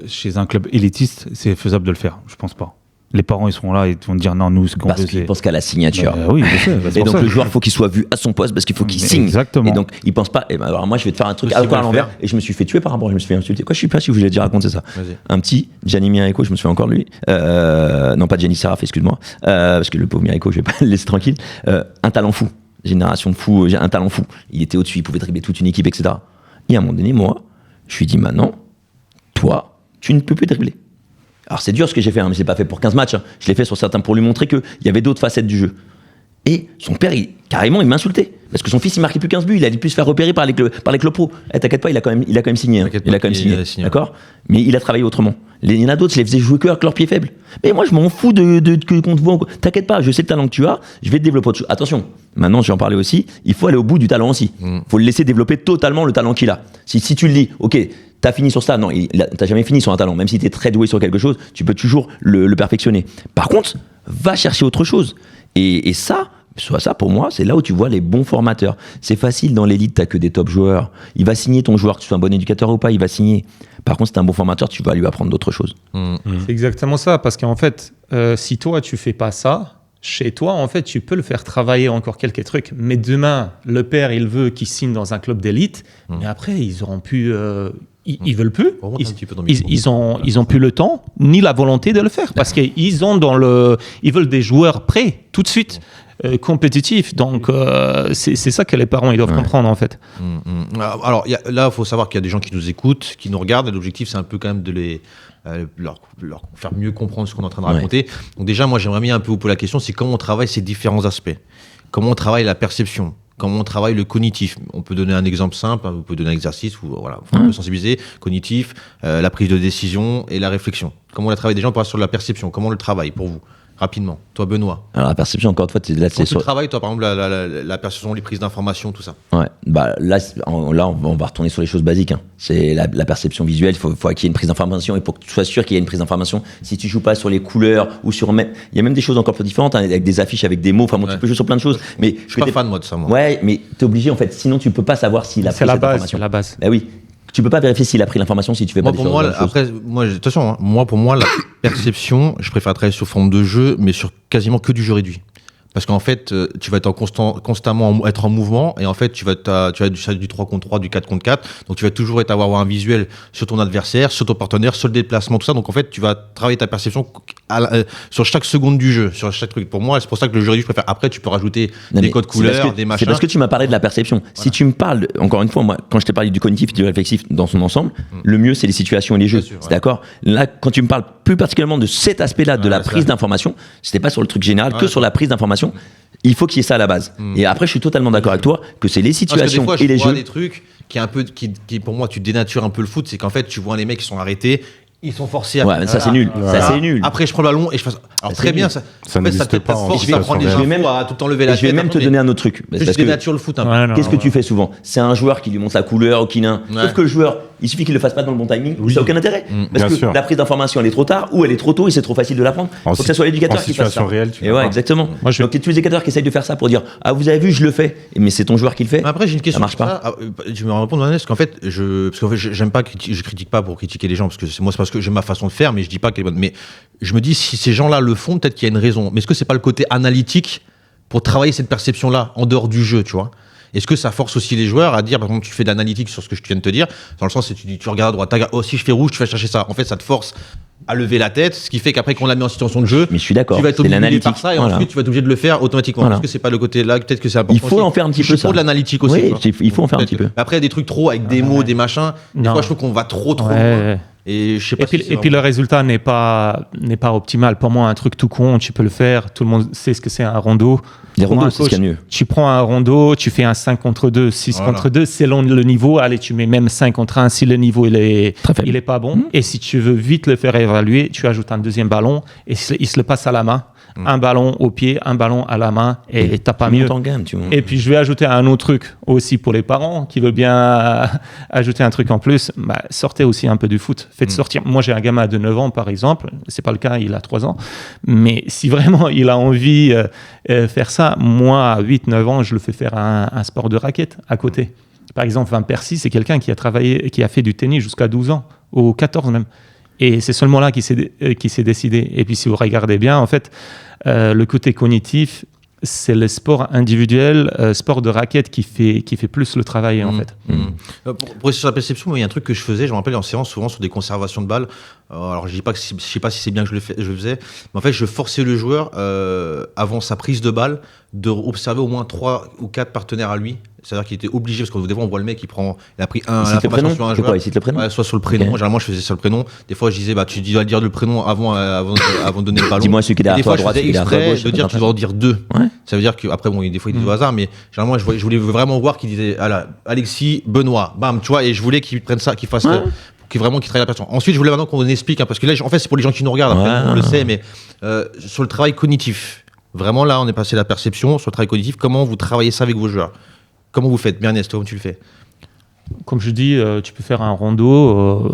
chez un club élitiste c'est faisable de le faire? Je pense pas. Les parents, ils seront là, ils vont te dire non, nous, ce qu'on veut, c'est... Parce qu'ils pensent qu'à la signature. Oui, je sais. Et donc, le joueur, il faut qu'il soit vu à son poste parce qu'il faut qu'il signe. Exactement. Et donc, ils pensent pas, alors moi, je vais te faire un truc à l'envers. Et je me suis fait tuer par rapport, je me suis fait insulter. Je sais pas si je vous ai déjà raconté ça. Vas-y. Un petit, Gianni Miraco, je me souviens encore de lui. Non, pas Gianni Seraf, excuse-moi. Parce que le pauvre Miraco, je vais pas le laisser tranquille. Un talent fou. Génération de fous, un talent fou. Il était au-dessus, il pouvait dribbler toute une équipe, etc. Et à un moment donné, moi, je lui ai dit maintenant, toi, tu ne peux plus dribbler. Alors c'est dur ce que j'ai fait, mais je l'ai pas fait pour 15 matchs. Je l'ai fait sur certains pour lui montrer qu'il y avait d'autres facettes du jeu. Et son père, carrément, il m'insultait. Parce que son fils, il marquait plus 15 buts. Il allait plus se faire repérer par les clubs pro. T'inquiète pas, il a quand même signé. Il a quand même signé. D'accord ? Mais il a travaillé autrement. Il y en a d'autres, je les faisais jouer que avec leurs pieds faibles. Mais moi, je m'en fous qu'on te voit. T'inquiète pas, je sais le talent que tu as. Je vais te développer autre chose. Attention, maintenant, j'en parlais aussi. Il faut aller au bout du talent aussi. Faut le laisser développer totalement le talent qu'il a. Si tu le dis, ok, t'as fini sur ça. Non, t'as jamais fini sur un talent. Même si t'es très doué sur quelque chose, tu peux toujours le perfectionner. Par contre, va chercher autre chose. Et ça, pour moi, c'est là où tu vois les bons formateurs. C'est facile dans l'élite, t'as que des top joueurs. Il va signer ton joueur, que tu sois un bon éducateur ou pas, il va signer. Par contre, si t'es un bon formateur, tu vas lui apprendre d'autres choses. C'est exactement ça, parce qu'en fait, si toi, tu fais pas ça, chez toi, en fait, tu peux le faire travailler encore quelques trucs. Mais demain, le père, il veut qu'il signe dans un club d'élite, mais après, ils auront pu... Ils veulent plus. Ils ont plus le temps ni la volonté de le faire parce qu'ils ils veulent des joueurs prêts tout de suite, compétitifs. Donc c'est ça que les parents ils doivent comprendre en fait. Alors là, il faut savoir qu'il y a des gens qui nous écoutent, qui nous regardent. Et l'objectif, c'est un peu quand même de leur faire mieux comprendre ce qu'on est en train de raconter. Donc déjà, moi, j'aimerais bien un peu vous poser la question, c'est comment on travaille ces différents aspects. Comment on travaille la perception. Comment on travaille le cognitif. On peut donner un exemple simple, vous pouvez donner un exercice, ou voilà, un peu sensibiliser, cognitif, la prise de décision et la réflexion. Comment on la travaille déjà, on parle sur la perception. Comment on le travaille pour vous, rapidement. Toi, Benoît. Alors la perception, encore une fois, c'est sur le travail, toi, par exemple, la perception, les prises d'informations, tout ça. Ouais, bah là, on va retourner sur les choses basiques. Hein. C'est la perception visuelle. Il faut qu'il y ait une prise d'information. Et pour que tu sois sûr qu'il y ait une prise d'information, si tu joues pas sur les couleurs ou sur il y a même des choses encore plus différentes, hein, avec des affiches, avec des mots. Enfin, tu peux jouer sur plein de choses. Mais je suis pas fan moi de ça. Moi. Ouais, mais t'es obligé en fait. Sinon, tu peux pas savoir s'il a pris cette information. C'est la base. Bah oui. Tu peux pas vérifier s'il a pris l'information si tu fais pas des choses. Attention, hein, pour moi, la perception, je préfère travailler sous forme de jeu, mais sur quasiment que du jeu réduit. Parce qu'en fait, tu vas être constamment être en mouvement, et en fait, tu vas du 3 contre 3, du 4 contre 4, donc tu vas toujours avoir un visuel sur ton adversaire, sur ton partenaire, sur le déplacement, tout ça. Donc en fait, tu vas travailler ta perception sur chaque seconde du jeu, sur chaque truc. Pour moi, c'est pour ça que le jeu réduit, je préfère. Après, tu peux rajouter des codes couleurs, des machins. C'est parce que tu m'as parlé de la perception. Voilà. Si tu me parles, encore une fois, moi, quand je t'ai parlé du cognitif et du réflexif dans son ensemble, le mieux, c'est les situations et les jeux. Sûr, c'est d'accord. Là, quand tu me parles plus particulièrement de cet aspect-là, de la prise d'information, c'était pas sur le truc général, que sur la prise d'information. Il faut qu'il y ait ça à la base. Et après, je suis totalement d'accord avec toi que c'est les situations et les jeux. Je vois des trucs qui pour moi, tu dénatures un peu le foot, c'est qu'en fait, tu vois les mecs qui sont arrêtés. Ils sont forcés à Ouais, mais ça c'est nul. Voilà. Ça c'est nul. Après, je prends le ballon et je fasse. Alors, Ça, très c'est bien, nul. ça. Ça en fait, n'existe ça pas en force, ça situation prend déjà réelle. à tout le temps lever la Et je vais tête. même te Attends, donner un autre truc. mais Parce je que dénature le foot un peu. Ouais, non, qu'est-ce que ouais. tu fais souvent? C'est un joueur qui lui montre la couleur ou qui n'a. Ouais. Sauf que le joueur, il suffit qu'il le fasse pas dans le bon timing. Ça n'a aucun intérêt. Parce Bien que sûr. la prise d'information, elle est trop tard ou elle est trop tôt et c'est trop facile de la prendre. En Faut que ça soit l'éducateur en qui fasse ça. situation réelle, tu Et l'as ouais, pas. exactement. Moi, je- Donc, il y a tous les éducateurs qui essayent de faire ça pour dire ah vous avez vu, je le fais. Mais c'est ton joueur qui le fait. Mais après, j'ai une question. Ça marche sur pas. Je me réponds parce qu'en fait, j'aime pas je critique pas pour critiquer les gens parce que c'est parce que j'aime ma façon de faire, mais je dis pas qu'elle est bonne. Mais je me dis si ces gens-là le font, peut-être qu'il y a une raison. Mais est-ce que c'est pas le côté analytique pour travailler cette perception-là en dehors du jeu, tu vois? Est-ce que ça force aussi les joueurs à dire, par exemple, tu fais de l'analytique sur ce que je viens de te dire, dans le sens où tu regardes à droite, oh, si je fais rouge, tu vas chercher ça. En fait, ça te force à lever la tête, ce qui fait qu'après qu'on l'a mis en situation de jeu, Mais je suis d'accord. tu vas être C'est obligé l'analytique. par ça et Voilà. ensuite tu vas être obligé de le faire automatiquement. Voilà. Est-ce que c'est pas le côté là, peut-être que c'est important. Il faut aussi. en faire un petit Je peu suis pour ça. de l'analytique aussi. Oui, tu vois. il faut en faire un Peut-être petit peu. que- Après, il y a des trucs trop avec des mots, des machins. Des Non. fois, je trouve qu'on va trop loin. Ouais. Et je sais pas Et puis, si c'est et puis le vraiment- résultat n'est pas optimal. Pour moi, un truc tout con, tu peux le faire. Tout le monde sait ce que c'est un rondo. Les Pour moi, rondos, un c'est ce qu'il y a de mieux. Tu prends un rondo, tu fais un 5 contre 2, 6 Voilà. contre 2, selon le niveau. Allez, tu mets même 5 contre 1 si le niveau il est Très faible. pas bon. Et si tu veux vite le faire évaluer, tu ajoutes un deuxième ballon et il se le passe à la main. Un ballon au pied, un ballon à la main et t'as pas Tu mieux. montes en gamme, tu vois. Et puis je vais ajouter un autre truc aussi pour les parents qui veulent bien ajouter un truc en plus. Bah, sortez aussi un peu du foot. Faites sortir. Moi j'ai un gamin de 9 ans par exemple. C'est pas le cas, il a 3 ans. Mais si vraiment il a envie faire ça, moi à 8-9 ans, je le fais faire un sport de raquette à côté. Par exemple, Van Persie, c'est quelqu'un qui a fait du tennis jusqu'à 12 ans, ou 14 même. Et c'est seulement là qu'il s'est décidé. Et puis si vous regardez bien, en fait, le côté cognitif, c'est le sport individuel, sport de raquette qui fait plus le travail en fait. Pour sur la perception, moi, il y a un truc que je faisais, je me rappelle en séance, souvent sur des conservations de balles. Alors, je sais pas si c'est bien que je le faisais, mais en fait, je forçais le joueur, avant sa prise de balle, de observer au moins 3 ou 4 partenaires à lui. C'est-à-dire qu'il était obligé, parce que des fois, on voit le mec, il a pris Il cite le prénom. sur un C'est joueur. quoi, il cite le prénom? Ouais, soit sur le prénom. Ok. Généralement, je faisais sur le prénom. Des fois, je disais, tu dois dire le prénom avant de donner le ballon. Dis-moi celui qui est Et derrière des toi à fois, droite, je celui qui est faisais derrière toi à exprès gauche. de dire, tu dois en dire 2. Ouais. Ça veut dire que, après, bon, des fois, il dit au hasard, mais généralement, je voulais vraiment voir qu'il disait, Alexis, Benoît, bam, tu vois, et je voulais qu'il prenne ça, qu'il fasse, Ouais. qu'il travaille la personne. Ensuite, je voulais maintenant qu'on explique, parce que là, en fait, c'est pour les gens qui nous regardent, après, Ouais. on le sait, mais sur le travail cognitif, vraiment, là, on est passé de la perception sur le travail cognitif. Comment vous travaillez ça avec vos joueurs? Comment vous faites? Bernès, toi, comment tu le fais? Comme je dis, tu peux faire un rondo,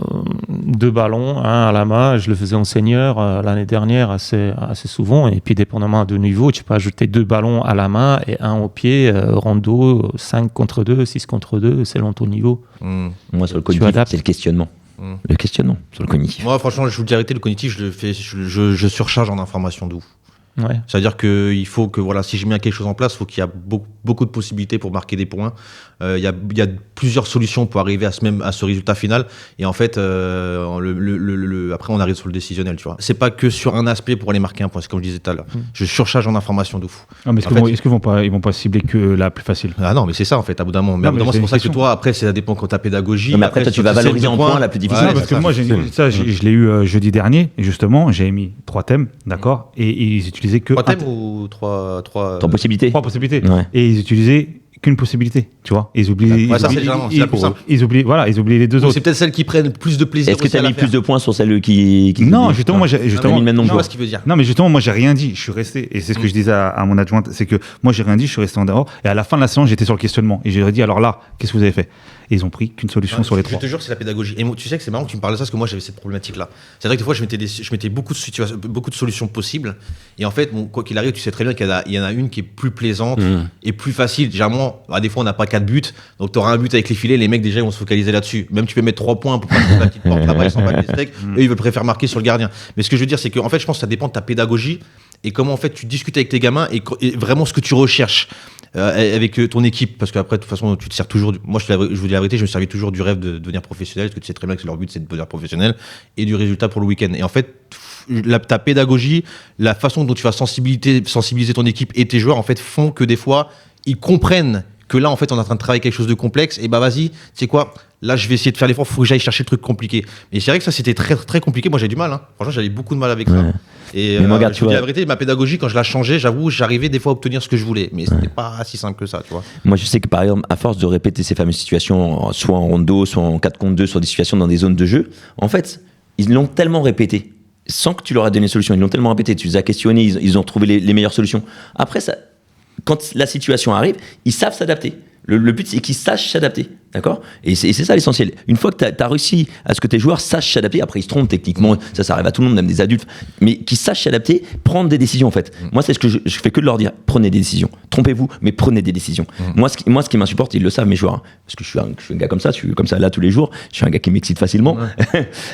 2 ballons, un à la main. Je le faisais en senior l'année dernière assez souvent. Et puis, dépendamment du niveau, tu peux ajouter 2 ballons à la main et un au pied. Rondo, 5 contre 2, 6 contre 2, selon ton niveau. Moi, sur le Tu cognitif, adaptes. c'est le questionnement. Le questionnement sur le cognitif. Moi, franchement, je vous dis la vérité, le cognitif, je surcharge en information de ouf. Ouais. C'est-à-dire qu'il faut que, voilà, si je mets quelque chose en place, il faut qu'il y ait beaucoup de possibilités pour marquer des points. Il y a plusieurs solutions pour arriver à ce résultat final. Et en fait, après, on arrive sur le décisionnel, tu vois. C'est pas que sur un aspect pour aller marquer un point, c'est comme je disais tout à l'heure. Je surcharge en information de fou. Ah, mais est-ce En fait, qu'ils vont pas cibler que la plus facile? Ah non, mais c'est ça, en fait, à bout d'un moment. Mais Non, à bout d'un mais moment, c'est c'est pour ça une que question. toi, après, ça dépend de ta pédagogie. Non, mais après, toi, tu vas sur tes valoriser en points, points la plus difficile. ouais, Non, parce que c'est moi, ça. je l'ai eu jeudi dernier, et justement, j'ai mis 3 thèmes, d'accord, et ils utilisaient que 3 thèmes ou 3 Ton possibilité. 3 possibilités. Ouais. Et ils utilisaient qu'une possibilité, tu vois. Ils oubliaient. Ouais, ça, c'est généralement, c'est la plus simple. Ils oubliaient les deux Ou autres. c'est peut-être celles qui prennent plus de plaisir. Est-ce que aussi tu as à la mis faire. plus de points sur celle qui Non, t'oublie justement, moi, j'ai Non, mais mis le même nombre je de vois joueurs. ce qu'il veut dire. Non, mais justement, moi, j'ai rien dit. Je suis resté, et c'est ce que je disais à mon adjointe, c'est que moi, j'ai rien dit, je suis resté en dehors. Et à la fin de la séance, j'étais sur le questionnement. Et j'ai dit, alors là, qu'est-ce que vous avez fait? Et ils ont pris qu'une solution sur les Je 3. te jure, c'est la pédagogie. Et moi, tu sais que c'est marrant que tu me parles de ça parce que moi j'avais cette problématique-là. C'est vrai que des fois je mettais beaucoup de solutions possibles. Et en fait, quoi qu'il arrive, tu sais très bien qu'il y en a une qui est plus plaisante et plus facile. Généralement, des fois on n'a pas 4 buts. Donc tu auras un but avec les filets, les mecs déjà ils vont se focaliser là-dessus. Même tu peux mettre 3 points pour passer la petite porte là-bas, ils s'en battent les steaks. Eux ils veulent préférer marquer sur le gardien. Mais ce que je veux dire, c'est que en fait, je pense que ça dépend de ta pédagogie et comment en fait tu discutes avec tes gamins et vraiment ce que tu recherches. Avec ton équipe, parce qu'après de toute façon tu te sers toujours moi je vous dis la vérité, je me servais toujours du rêve de devenir professionnel, parce que tu sais très bien que leur but c'est de devenir professionnel, et du résultat pour le week-end. Et en fait ta pédagogie, la façon dont tu vas sensibiliser ton équipe et tes joueurs en fait font que des fois ils comprennent que là en fait on est en train de travailler quelque chose de complexe, et bah vas-y, tu sais quoi, là je vais essayer de faire l'effort, faut que j'aille chercher le truc compliqué. Mais c'est vrai que ça c'était très très compliqué, moi j'ai du mal, franchement j'avais beaucoup de mal avec ça. Et Mais regarde, je tu vous dis vois- la vérité, ma pédagogie quand je la changeais, j'avoue, j'arrivais des fois à obtenir ce que je voulais, mais c'était pas si simple que ça, tu vois. Moi, je sais que par exemple, à force de répéter ces fameuses situations, soit en rondo, soit en 4 contre 2, sur des situations dans des zones de jeu, en fait, ils l'ont tellement répété, sans que tu leur aies donné une solution, ils l'ont tellement répété, tu les as questionnés, ils ont trouvé les meilleures solutions. Après, quand la situation arrive, ils savent s'adapter. Le but, c'est qu'ils sachent s'adapter, d'accord ? Et c'est ça l'essentiel. Une fois que tu as réussi à ce que tes joueurs sachent s'adapter, après ils se trompent techniquement, ça arrive à tout le monde, même des adultes, mais qu'ils sachent s'adapter, prendre des décisions en fait. Moi, c'est ce que je fais que de leur dire, prenez des décisions. Trompez-vous, mais prenez des décisions. Moi, ce qui m'insupporte, ils le savent, mes joueurs, hein, parce que je suis un gars comme ça, je suis comme ça là tous les jours, je suis un gars qui m'excite facilement.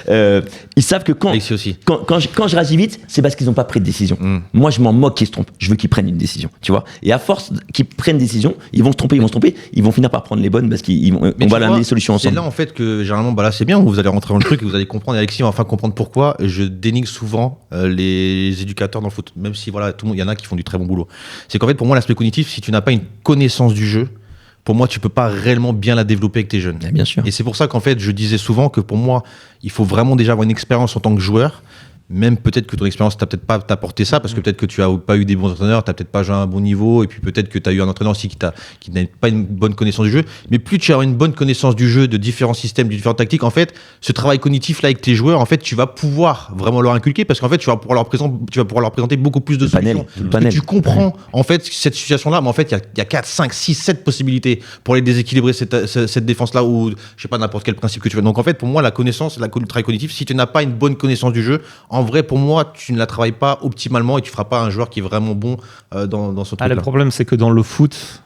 Ils savent que quand je réagis vite, c'est parce qu'ils n'ont pas pris de décision. Moi, je m'en moque qu'ils se trompent. Je veux qu'ils prennent une décision, tu vois. Et à force qu'ils prennent des décisions, ils vont se tromper, ils vont finir par prendre les bonnes parce qu'on va amener des solutions ensemble. C'est là en fait que généralement, là c'est bien, vous allez rentrer dans le truc et vous allez comprendre. Et Alexis va enfin comprendre pourquoi je dénigre souvent les éducateurs dans le foot, même si voilà, tout le monde, il y en a qui font du très bon boulot. C'est qu'en fait, pour moi, l'aspect cognitif, si tu n'as pas une connaissance du jeu, pour moi, tu peux pas réellement bien la développer avec tes jeunes. Bien sûr. Et c'est pour ça qu'en fait, je disais souvent que pour moi, il faut vraiment déjà avoir une expérience en tant que joueur. Même peut-être que ton expérience t'a peut-être pas apporté ça, parce que peut-être que tu as pas eu des bons entraîneurs, t'as peut-être pas joué à un bon niveau, et puis peut-être que tu as eu un entraîneur aussi qui n'a pas une bonne connaissance du jeu. Mais plus tu as une bonne connaissance du jeu, de différents systèmes, de différentes tactiques, en fait, ce travail cognitif là avec tes joueurs, en fait, tu vas pouvoir vraiment leur inculquer, parce qu'en fait, tu vas pouvoir leur présenter beaucoup plus de solutions. Tu comprends en fait cette situation-là, mais en fait, il y a 4, 5, 6, 7 possibilités pour aller déséquilibrer cette défense-là, ou je sais pas, n'importe quel principe que tu veux. Donc en fait, pour moi, la connaissance, le travail cognitif, si tu n'as pas une bonne connaissance du jeu, en vrai, pour moi, tu ne la travailles pas optimalement et tu ne feras pas un joueur qui est vraiment bon dans ce truc-là. Le problème, c'est que dans le foot,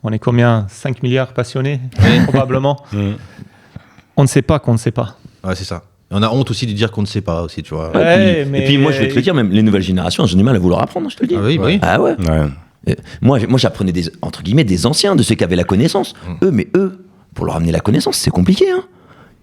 on est combien ? 5 milliards passionnés, probablement. On ne sait pas qu'on ne sait pas. Ouais, c'est ça. Et on a honte aussi de dire qu'on ne sait pas aussi, tu vois. Et puis moi, je vais te le dire, même les nouvelles générations, j'ai du mal à vouloir apprendre, je te le dis. Ah oui, oui. Ah ouais. Moi, j'apprenais entre guillemets des anciens, de ceux qui avaient la connaissance. Eux, pour leur amener la connaissance, c'est compliqué, hein.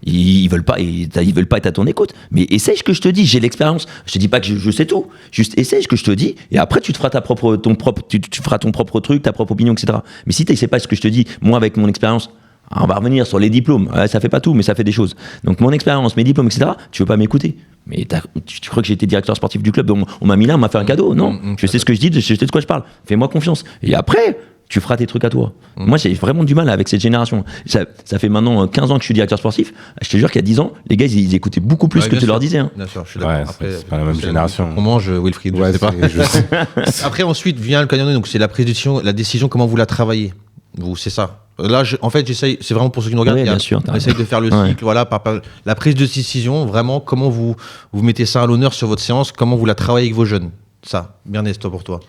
Ils veulent pas être à ton écoute. Mais essaye ce que je te dis, j'ai l'expérience. Je te dis pas que je sais tout. Juste essaye ce que je te dis, et après tu te feras tu feras ton propre truc, ta propre opinion, etc. Mais si tu sais pas ce que je te dis, moi avec mon expérience, on va revenir sur les diplômes. Ça fait pas tout, mais ça fait des choses. Donc mon expérience, mes diplômes, etc. Tu veux pas m'écouter. Mais tu crois que j'ai été directeur sportif du club, on m'a mis là, on m'a fait un cadeau. Non, je sais ce que je dis, je sais de quoi je parle. Fais-moi confiance. Et après, tu feras tes trucs à toi. Moi, j'ai vraiment du mal avec cette génération. Ça fait maintenant 15 ans que je suis directeur sportif. Je te jure qu'il y a 10 ans, les gars, ils écoutaient beaucoup plus que tu leur disais. Hein. Bien sûr, je suis d'accord. Après, c'est pas la même génération. On mange Wilfried, je sais pas. Après, ensuite vient le canyon, donc c'est la prise de décision, la décision, comment vous la travaillez. Vous, c'est ça. Là, en fait, j'essaye, c'est vraiment pour ceux qui nous regardent, bien sûr, on essaye de faire le cycle, voilà, la prise de décision, vraiment, comment vous mettez ça à l'honneur sur votre séance, comment vous la travaillez avec vos jeunes. Ça, Bernès, toi pour toi.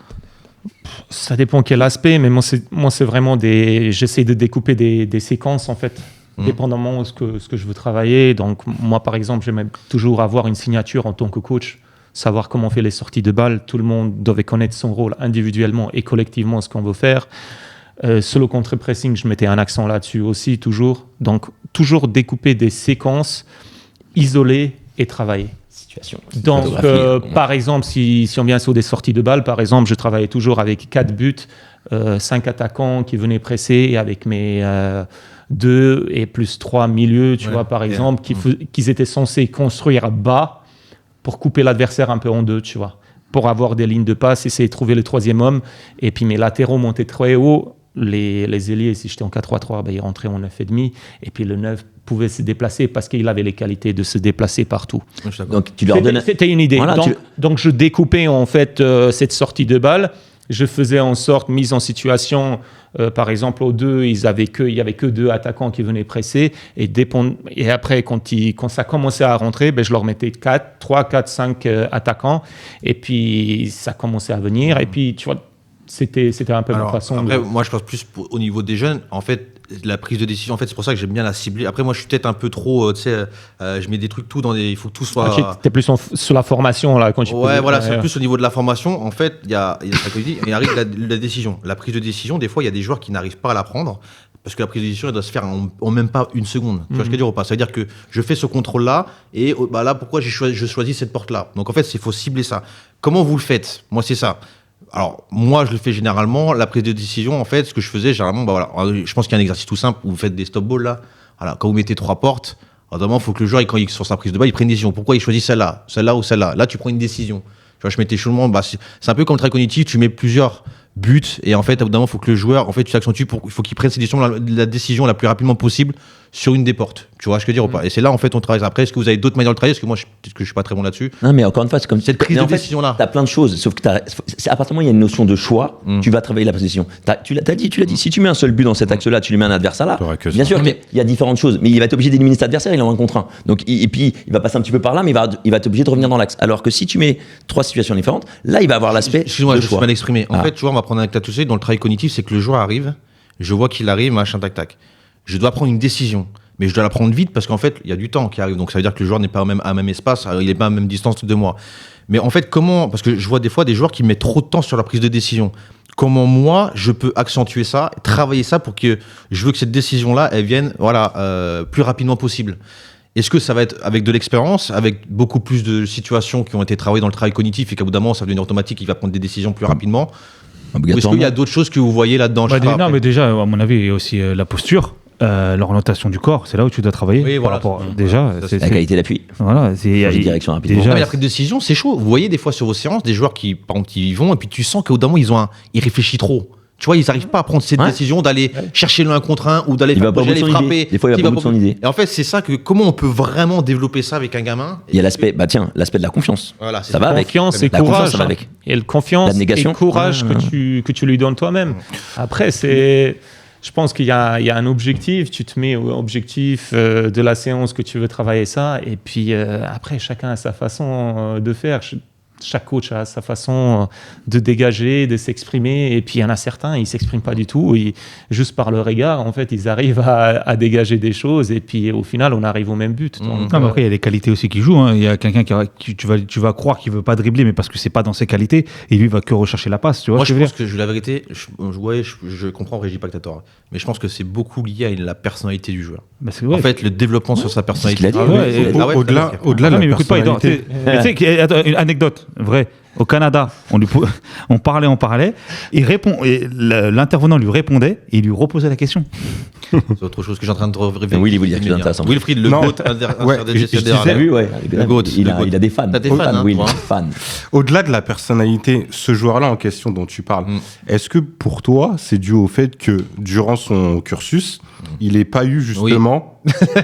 Ça dépend quel aspect, mais moi c'est vraiment j'essaie de découper des séquences en fait, dépendamment de ce que je veux travailler. Donc moi par exemple, j'aime toujours avoir une signature en tant que coach, savoir comment on fait les sorties de balles. Tout le monde devait connaître son rôle individuellement et collectivement, ce qu'on veut faire. Solo contre-pressing, je mettais un accent là-dessus aussi toujours. Donc toujours découper des séquences, isoler et travailler. Donc, par exemple, si on vient sur des sorties de balles, par exemple, je travaillais toujours avec 4 buts, 5 attaquants qui venaient presser, et avec mes 2 et plus 3 milieux, tu vois, par exemple, qu'ils étaient censés construire bas pour couper l'adversaire un peu en deux, tu vois, pour avoir des lignes de passe, essayer de trouver le troisième homme, et puis mes latéraux montaient très haut. Les ailiers, si j'étais en 4-3-3, ils rentraient en 9,5, et puis le 9 pouvait se déplacer parce qu'il avait les qualités de se déplacer partout. Donc tu leur donnes... C'était une idée. Voilà, donc je découpais en fait cette sortie de balle. Je faisais en sorte, mise en situation, par exemple aux deux, il y avait que 2 attaquants qui venaient presser, et après quand ça commençait à rentrer, je leur mettais 3, 4, 5 attaquants, et puis ça commençait à venir, et puis tu vois, c'était un peu ma façon. Après, moi je pense plus au niveau des jeunes, en fait, la prise de décision, en fait, c'est pour ça que j'aime bien la cibler. Après, moi je suis peut-être un peu trop, tu sais, je mets des trucs tout il faut que tout soit. T'es plus sur la formation là quand tu. Ouais, voilà, c'est plus au niveau de la formation. En fait, il arrive la décision, la prise de décision. Des fois, il y a des joueurs qui n'arrivent pas à la prendre. Parce que la prise de décision, elle doit se faire en même pas une seconde. Tu vois ce que je veux dire ou pas ? Ça veut dire que je fais ce contrôle-là, et là, pourquoi je choisis cette porte-là ? Donc en fait, il faut cibler ça. Comment vous le faites ? Moi, c'est ça. Alors, moi, je le fais généralement. La prise de décision, en fait, ce que je faisais généralement, je pense qu'il y a un exercice tout simple où vous faites des stop balls là. Voilà, quand vous mettez 3 portes, il faut que le joueur, quand il est sur sa prise de balle, il prenne une décision. Pourquoi il choisit celle-là ou celle-là ? Là, tu prends une décision. Tu vois, je mettais chaudement. C'est un peu comme le travail cognitif. Tu mets plusieurs but. Et en fait, à bout d'un moment, il faut que le joueur, en fait, tu t'accentues il faut qu'il prenne la décision la plus rapidement possible sur une des portes. Tu vois ce que je veux dire ou pas? Et c'est là, en fait, on travaille. Après, est-ce que vous avez d'autres manières de travailler? Parce que moi, peut-être que je suis pas très bon là-dessus. Non, mais encore une fois, c'est comme cette prise de décision-là. Tu as plein de choses, sauf que à partir du moment où il y a une notion de choix, tu vas travailler la position. Tu l'as dit, si tu mets un seul but dans cet axe-là, tu lui mets un adversaire là. Bien sûr qu'il y a différentes choses, mais il va être obligé d'éliminer cet adversaire, il en a un contre un. Donc, et puis, il va passer un petit peu par là, mais il va être obligé de revenir dans l'axe. Alors que si tu mets 3 situations différentes, là, il va avoir l'aspect. Excuse-moi, je me suis mal exprimé. En fait, tu vois, on va prendre un acte tout dans le travail cognitif, c'est que le joueur arrive, je vois qu'il arrive, machin, tac, tac. Je dois prendre une décision. Mais je dois la prendre vite parce qu'en fait, il y a du temps qui arrive. Donc ça veut dire que le joueur n'est pas à même espace, il n'est pas à même distance de moi. Mais en fait, parce que je vois des fois des joueurs qui mettent trop de temps sur la prise de décision. Comment moi, je peux accentuer ça, travailler ça pour que je veux que cette décision-là, elle vienne plus rapidement possible. Est-ce que ça va être avec de l'expérience, avec beaucoup plus de situations qui ont été travaillées dans le travail cognitif et qu'à bout d'un moment, ça va devenir automatique, il va prendre des décisions plus rapidement? Ou est-ce qu'il y a d'autres choses que vous voyez là-dedans? Non, mais déjà, à mon avis, il y a aussi la posture. L'orientation du corps, c'est là où tu dois travailler. Oui, voilà. Déjà, c'est la qualité d'appui. Voilà, c'est direction rapide. Déjà, mais la prise de décision, c'est chaud. Vous voyez des fois sur vos séances des joueurs qui, par exemple, qui y vont et puis tu sens qu'au bout d'un moment, ils réfléchissent trop. Tu vois, ils n'arrivent pas à prendre cette décision d'aller chercher le 1 contre 1 ou d'aller frapper. Des fois, il va pas bout de son idée. Et en fait, c'est ça comment on peut vraiment développer ça avec un gamin. Il y a l'aspect de la confiance. Voilà, ça va avec. Confiance et courage. Ça va avec. Et le confiance et courage que tu lui donnes toi-même. Après, je pense qu'il y a un objectif, tu te mets au objectif de la séance que tu veux travailler ça, et puis après, chacun a sa façon de faire. Chaque coach a sa façon de dégager, de s'exprimer, et puis il y en a certains, ils ne s'expriment pas du tout, juste par le regard, en fait, ils arrivent à dégager des choses, et puis au final, on arrive au même but. Donc, non, mais après, il y a les qualités aussi qui jouent. Il y a quelqu'un tu vas croire qu'il ne veut pas dribbler, mais parce que ce n'est pas dans ses qualités, et lui, il va que rechercher la passe. Tu vois. Moi, je pense que la vérité, je comprends Régis Pactator, mais je pense que c'est beaucoup lié à la personnalité du joueur. Bah, en fait, le développement sur sa personnalité. Au-delà de la personnalité. Tu sais, une anecdote. Vrai. Au Canada, on parlait, l'intervenant lui répondait et il lui reposait la question. C'est autre chose que j'ai en train de révéler. Oui, il voulait dire ça. Wilfried, le GOAT, il a des fans. T'as des fans, oui, fan. Au-delà de la personnalité, ce joueur-là en question dont tu parles, est-ce que pour toi, c'est dû au fait que durant son cursus, il n'ait pas eu justement...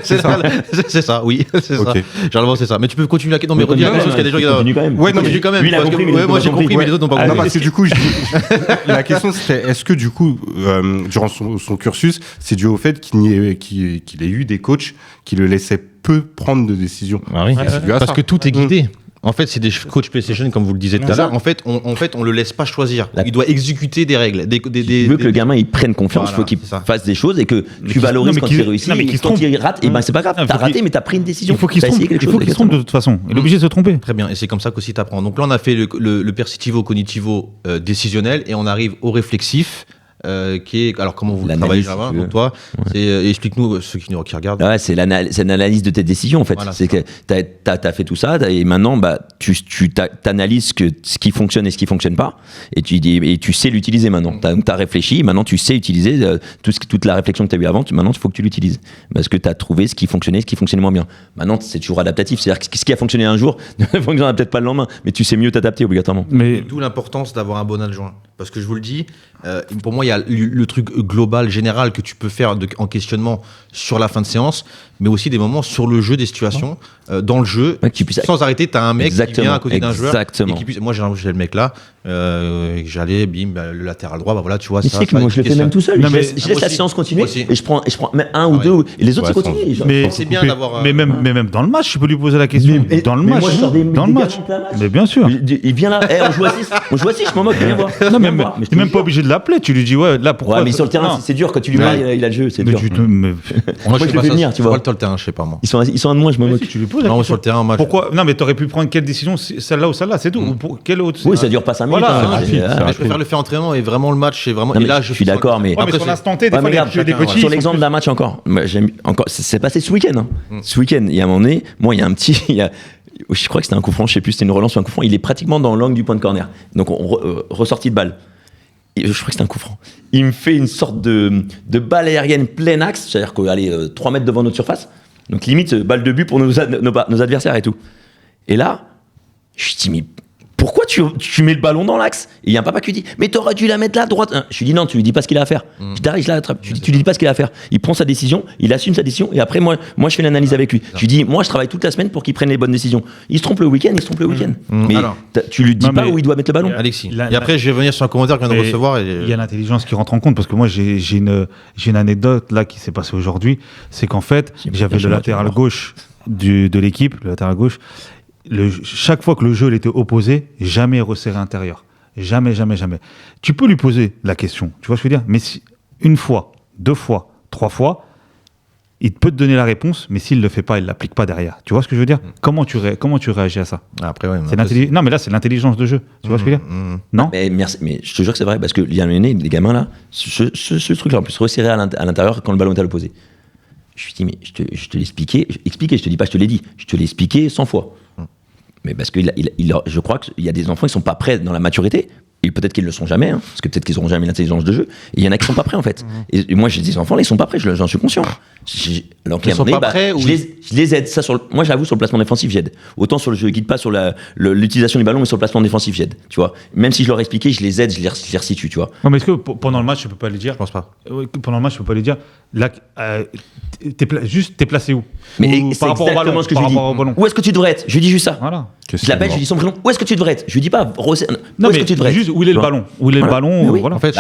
C'est ça, oui. C'est ça. Généralement, c'est ça. Mais tu peux continuer la question. Mais redire la chose qu'il y a des gens qui... Continue quand même. Ouais, non, mais quand même. Lui, il a compris, moi, j'ai compris, mais les autres n'ont pas compris. Non, parce que du coup, la question, c'était est-ce que du coup, durant son cursus, c'est dû au fait qu'il ait eu des coachs qui le laissaient peu prendre de décisions? Ah oui. Parce que tout est guidé. En fait, c'est des coachs PlayStation, comme vous le disiez tout à l'heure. En fait, on le laisse pas choisir. Il doit exécuter des règles. Tu veux que le gamin il prenne confiance, il faut qu'il fasse des choses et que tu valorises quand il réussit. Quand il rate, et ben c'est pas grave, t'as raté, mais t'as pris une décision. Il faut qu'il se trompe de toute façon. Il est obligé de se tromper. Très bien, et c'est comme ça qu'aussi t'apprends. Donc là, on a fait le perceptivo-cognitivo décisionnel et on arrive au réflexif. Qui est, alors comment vous travaillez là-bas, donc toi, explique-nous ceux qui regardent. Ouais, c'est l'analyse de tes décisions en fait. Voilà, c'est que t'as fait tout ça et maintenant tu t'analyses ce qui fonctionne et ce qui fonctionne pas et tu sais l'utiliser maintenant. T'as réfléchi, maintenant tu sais utiliser toute la réflexion que t'as eu avant. Maintenant il faut que tu l'utilises parce que t'as trouvé ce qui fonctionnait, ce qui fonctionnait moins bien. Maintenant c'est toujours adaptatif, c'est-à-dire que ce qui a fonctionné un jour ne fonctionnera peut-être pas le lendemain, mais tu sais mieux t'adapter obligatoirement. Mais d'où l'importance d'avoir un bon adjoint, parce que je vous le dis, pour moi il y a le truc global, général que tu peux faire en questionnement sur la fin de séance, mais aussi des moments sur le jeu, des situations, dans le jeu, sans arrêter, tu as un mec qui vient à côté d'un joueur, et qui puisse, moi j'ai le mec là, j'allais, bim, le latéral droit, bah voilà, tu vois. Mais ça, tu sais que moi je le fais même tout seul, je laisse la séance continuer, et je prends même un ou deux, et les autres ils continuent. Mais c'est bien d'avoir... Mais même dans le match, je peux lui poser la question. Dans le match. Dans le match. Mais bien sûr. Il vient là, on joue à 6, je m'en moque, viens voir. Non, mais t'es même pas obligé de l'appeler, tu lui dis, ouais, là, pourquoi. Ouais, mais sur le terrain, c'est dur quand tu lui parles, il a le jeu, c'est dur. Moi, je le fais venir, tu vois. Sur le terrain, je sais pas moi. Ils sont un de moins, je me moque. Tu lui poses. Non, sur le terrain, match. Pourquoi? Non, mais t'aurais pu prendre quelle décision, celle-là ou celle-là, c'est tout. Quelle autre? Oui, ça dure pas 5 minutes. Je préfère le faire entraînement et vraiment le match, c'est vraiment. Et là, je suis d'accord, mais. Après, sur l'instant T, des fois, des petits. Sur l'exemple d'un match encore, c'est passé ce week-end. Ce week-end, il y a un moment donné, moi, il y a un petit. Je crois que c'était un coup franc, je sais plus, c'était une relance ou un coup franc. Il est pratiquement dans l'angle du point de corner. Donc, ressortie de balle. Et je crois que c'était un coup franc. Il me fait une sorte de balle aérienne plein axe, c'est-à-dire qu'elle est 3 mètres devant notre surface. Donc, limite, balle de but pour nos adversaires et tout. Et là, je dis, mais pourquoi tu mets le ballon dans l'axe? Et il y a un papa qui lui dit, mais t'aurais dû la mettre là, droite. Je lui dis, non, tu lui dis pas ce qu'il a à faire. Je t'arrive, je l'attrape. Je lui dis, tu lui dis pas ce qu'il a à faire. Il prend sa décision, il assume sa décision, et après, moi je fais l'analyse avec lui. Je lui dis, moi, je travaille toute la semaine pour qu'il prenne les bonnes décisions. Il se trompe le week-end, Mais Alors, tu lui dis pas où il doit mettre le ballon. Alexis. Et après, je vais venir sur un commentaire qu'on vient de recevoir. Il y a l'intelligence qui rentre en compte, parce que moi, j'ai une anecdote là qui s'est passée aujourd'hui. C'est qu'en fait, j'avais le latéral gauche de l'équipe, le latéral gauche. Chaque fois que le jeu était opposé, jamais resserré intérieur. Jamais. Tu peux lui poser la question, tu vois ce que je veux dire? Mais si, une fois, 2 fois, 3 fois, il peut te donner la réponse, mais s'il ne le fait pas, il ne l'applique pas derrière. Tu vois ce que je veux dire? Comment tu réagis à ça? Après, ouais, Non, mais là, c'est l'intelligence de jeu. Tu vois ce que je veux dire? Non? Mais merci, mais je te jure que c'est vrai, parce qu'il y a un aîné, les gamins là, ce truc-là, en plus, resserré à l'intérieur quand le ballon est à l'opposé. Je lui dis, mais je te l'ai expliqué, je te dis pas, je te l'ai dit, je te l'ai expliqué 100 fois. Mais parce que je crois qu'il y a des enfants qui sont pas prêts dans la maturité, et peut-être qu'ils ne le sont jamais, parce que peut-être qu'ils n'auront jamais l'intelligence de jeu, et il y en a qui sont pas prêts en fait. Et moi j'ai des enfants là, ils sont pas prêts, j'en suis conscient. Alors ils sont pas prêts ou je les aide. Ça, moi j'avoue, sur le placement défensif j'aide. Autant sur le jeu guide pas sur l'utilisation du ballon, mais sur le placement défensif j'aide. Tu vois, même si je leur ai expliqué, je les aide, je les resitue, tu vois. Non, mais est-ce que pendant le match tu peux pas les dire? Je pense pas. Pendant le match tu peux pas les dire. Là, t'es placé où? Mais par rapport au ballon, ce que je lui dis. Où est-ce que tu devrais être? Je lui dis juste ça. Voilà. Je l'appelle, je lui dis son prénom. Où est-ce que tu devrais être? Je lui dis pas. Où est-ce que tu devrais être? Juste où il est le ballon. Où il est le ballon. Voilà. En fait,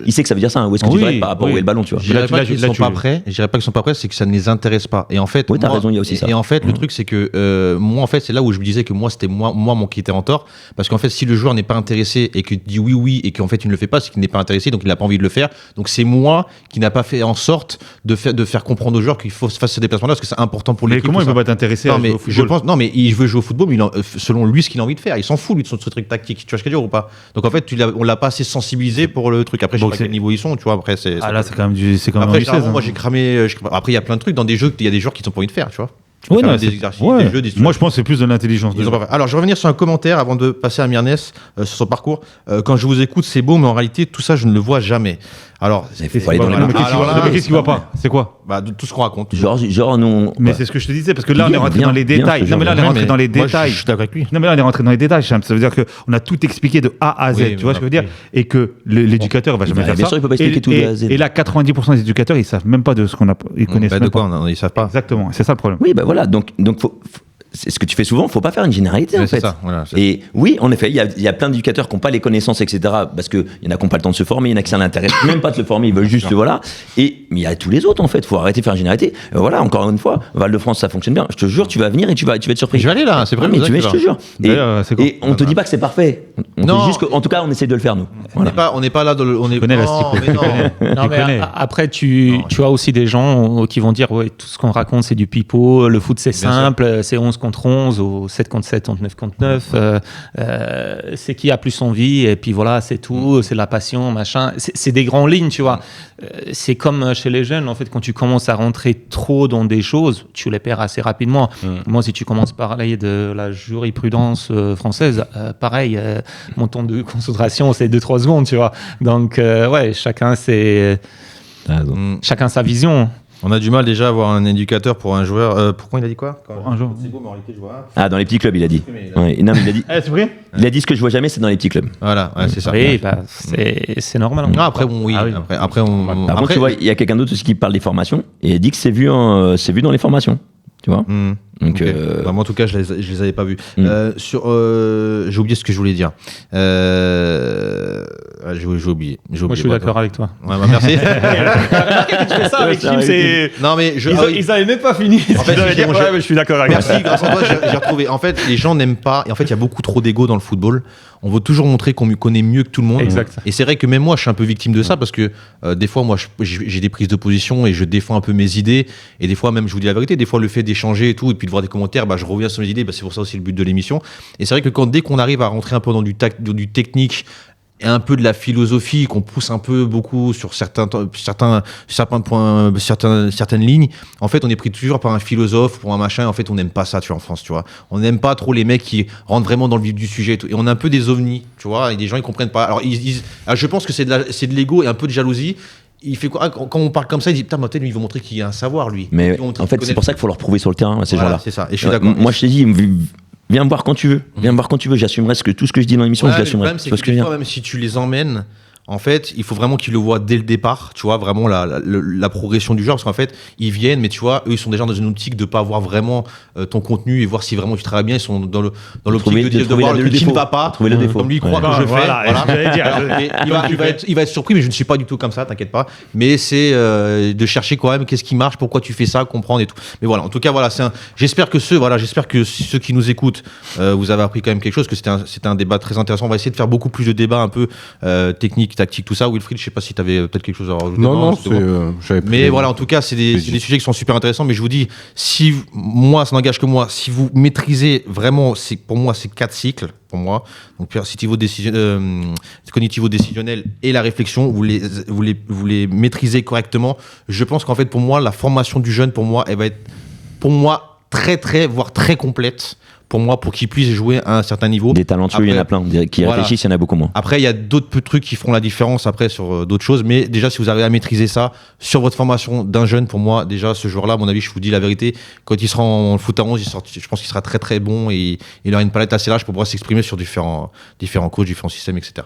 il sait que ça veut dire ça. Où est-ce que tu devrais être par rapport où est le ballon, tu vois? Je dirais pas qu'ils sont pas prêts. Je dirais pas qu'ils sont pas prêts, c'est que ça ne les intéresse pas. Et en fait, oui, t'as raison, il y a aussi ça. Et en fait, le truc c'est que moi, en fait, c'est là où je me disais que moi, c'était moi qui était en tort, parce qu'en fait, si le joueur n'est pas intéressé et que tu dis oui et qu'en fait il ne le fait pas, c'est qu'il n'est pas intéressé, donc il n'a pas envie de le faire. Donc c'est moi qui n'a pas fait en sorte de faire comprendre aux joueurs qu'il faut faire ce déplacement-là, parce que c'est important pour l'équipe. Mais comment il peut pas t'intéresser à jouer au football? Non, mais il veut jouer au football, mais selon lui, ce qu'il a envie de faire, il s'en fout lui de ce truc tactique. Tu vois ce que je veux dire ou pas? Donc en fait, on l'a pas assez sensibilisé pour le truc. Après, je sais pas à quel niveau ils sont, tu vois. Après, là, c'est quand même du 16. Moi, j'ai cramé. Après, il y a plein de trucs dans des jeux. Il y a des joueurs qui n'ont pas envie de faire, tu vois. Ouais, des exercices, des jeux, des moi je pense que c'est plus de l'intelligence. Alors je vais revenir sur un commentaire avant de passer à Myrnes sur son parcours. Quand je vous écoute, c'est beau, mais en réalité tout ça je ne le vois jamais. Alors qu'est-ce qu'il voit pas? C'est quoi? De tout ce qu'on raconte. Genre non. Mais c'est ce que je te disais, parce que là on est rentré dans les détails. Non mais là on est rentré dans les détails. Je suis d'accord avec lui. Non mais là on est rentré dans les détails. Ça veut dire qu'on a tout expliqué de A à Z. Tu vois ce que je veux dire? Et que l'éducateur va jamais faire ça. Bien sûr, il peut pas expliquer tout de A à Z. Et là 90% des éducateurs ils savent même pas de ce qu'on a. Ils connaissent même pas. Ils savent pas. Exactement. C'est ça le problème. Oui, ben voilà. Donc c'est ce que tu fais souvent, faut pas faire une généralité en fait. Ça, voilà, et oui, en effet, il y a plein d'éducateurs qui n'ont pas les connaissances, etc. Parce qu'il y en a qui n'ont pas le temps de se former, il y en a qui ça l'intéresse même pas de se former, ils veulent juste voilà. Mais il y a tous les autres en fait, faut arrêter de faire une généralité. Voilà, encore une fois, Val-de-France ça fonctionne bien. Je te jure, tu vas venir et tu vas être surpris. Je vais aller là, c'est vrai. Mais je te jure. Et on te dit pas que c'est parfait. On te dit juste qu'en tout cas, on essaie de le faire nous. On n'est pas là. On est. Après, tu as aussi des gens qui vont dire ouais, tout ce qu'on raconte c'est du pipeau, le foot c'est simple, c'est 11 contre 11 ou 7 contre 7, 9 contre 9. C'est qui a plus envie et puis voilà, c'est tout, c'est la passion, machin. C'est des grandes lignes, tu vois. C'est comme chez les jeunes, en fait, quand tu commences à rentrer trop dans des choses, tu les perds assez rapidement. Moi, si tu commences par parler de la jurisprudence française, pareil, mon temps de concentration, c'est 2-3 secondes, tu vois. Donc, ouais, chacun sa vision. On a du mal déjà à avoir un éducateur pour un joueur. Pourquoi il a dit quoi? Un joueur. C'est beau, mais en réalité, je vois. Dans les petits clubs, il a dit. Ouais, non, mais il a dit. C'est vrai? Il a dit ce que je vois jamais, c'est dans les petits clubs. Voilà, c'est ça. Oui, c'est normal. Après, oui. Après, Par contre, tu vois, il y a quelqu'un d'autre aussi qui parle des formations et il dit que c'est vu dans les formations. Tu vois. Donc, okay. Moi, en tout cas, je les avais pas vus. J'ai oublié ce que je voulais dire. J'ai oublié. Moi, je suis d'accord avec toi. Ouais, merci. Tu fais ça avec Kim, c'est. Non, mais ils avaient même pas fini. En fait, je suis d'accord avec toi. Merci, grâce à toi, j'ai retrouvé. En fait, les gens n'aiment pas. Et en fait, il y a beaucoup trop d'ego dans le football. On veut toujours montrer qu'on connaît mieux que tout le monde. Exact. Et c'est vrai que même moi, je suis un peu victime de ça parce que des fois, moi, j'ai des prises de position et je défends un peu mes idées. Et des fois, même, je vous dis la vérité, des fois, le fait d'échanger et tout, et puis de voir des commentaires, je reviens sur mes idées. C'est pour ça aussi le but de l'émission. Et c'est vrai que dès qu'on arrive à rentrer un peu dans du technique et un peu de la philosophie, qu'on pousse un peu beaucoup sur certains points, certaines lignes, en fait, on est pris toujours par un philosophe, pour un machin. En fait, on n'aime pas ça, tu vois, en France, tu vois. On n'aime pas trop les mecs qui rentrent vraiment dans le vif du sujet et tout. Et on est un peu des ovnis, tu vois. Et des gens, ils comprennent pas. Alors, je pense que c'est de l'ego et un peu de jalousie. Il fait quoi quand on parle comme ça? Il dit putain, peut-être lui, il veut montrer qu'il a un savoir, lui. Mais en fait, c'est pour ça qu'il faut leur prouver sur le terrain, ces gens-là. C'est ça. Et je suis d'accord. Moi, je t'ai dit, Viens me voir quand tu veux. Viens me voir quand tu veux. J'assumerai tout ce que je dis dans l'émission, Ouais, je le l'assumerai. problème, c'est Parce que des fois, même si tu les emmènes, en fait, il faut vraiment qu'ils le voient dès le départ, tu vois, vraiment la progression du joueur, parce qu'en fait, ils viennent, mais tu vois, eux, ils sont déjà dans une optique de pas voir vraiment ton contenu et voir si vraiment tu travailles bien. Ils sont dans l'optique de voir le qui ne va pas, trouver le défaut. comme lui croit que je fais. Voilà, j'allais dire. Alors, mais il va être surpris, mais je ne suis pas du tout comme ça, t'inquiète pas. Mais c'est de chercher quand même qu'est-ce qui marche, pourquoi tu fais ça, comprendre et tout. Mais voilà, en tout cas, voilà, j'espère que ceux qui nous écoutent, vous avez appris quand même quelque chose, que c'était un débat très intéressant. On va essayer de faire beaucoup plus de débats un peu techniques, tactique, tout ça. Wilfried, je sais pas si tu avais peut-être quelque chose à rajouter. Non, j'avais mais voilà, en tout cas, c'est des sujets qui sont super intéressants. Mais je vous dis, si moi, ça n'engage que moi, si vous maîtrisez vraiment, pour moi, c'est 4 cycles, pour moi. Donc, cognitivo-décisionnel et la réflexion, vous les maîtrisez correctement. Je pense qu'en fait, pour moi, la formation du jeune, pour moi, elle va être, pour moi, très, voire très complète. Pour moi, pour qu'ils puissent jouer à un certain niveau. Des talentueux, il y en a plein. Qui réfléchissent, il y en a beaucoup moins. Après, il y a d'autres trucs qui feront la différence après sur d'autres choses. Mais déjà, si vous arrivez à maîtriser ça sur votre formation d'un jeune, pour moi, déjà, ce joueur-là, à mon avis, je vous dis la vérité, quand il sera en foot à 11, je pense qu'il sera très, très bon et il aura une palette assez large pour pouvoir s'exprimer sur différents coachs, différents systèmes, etc.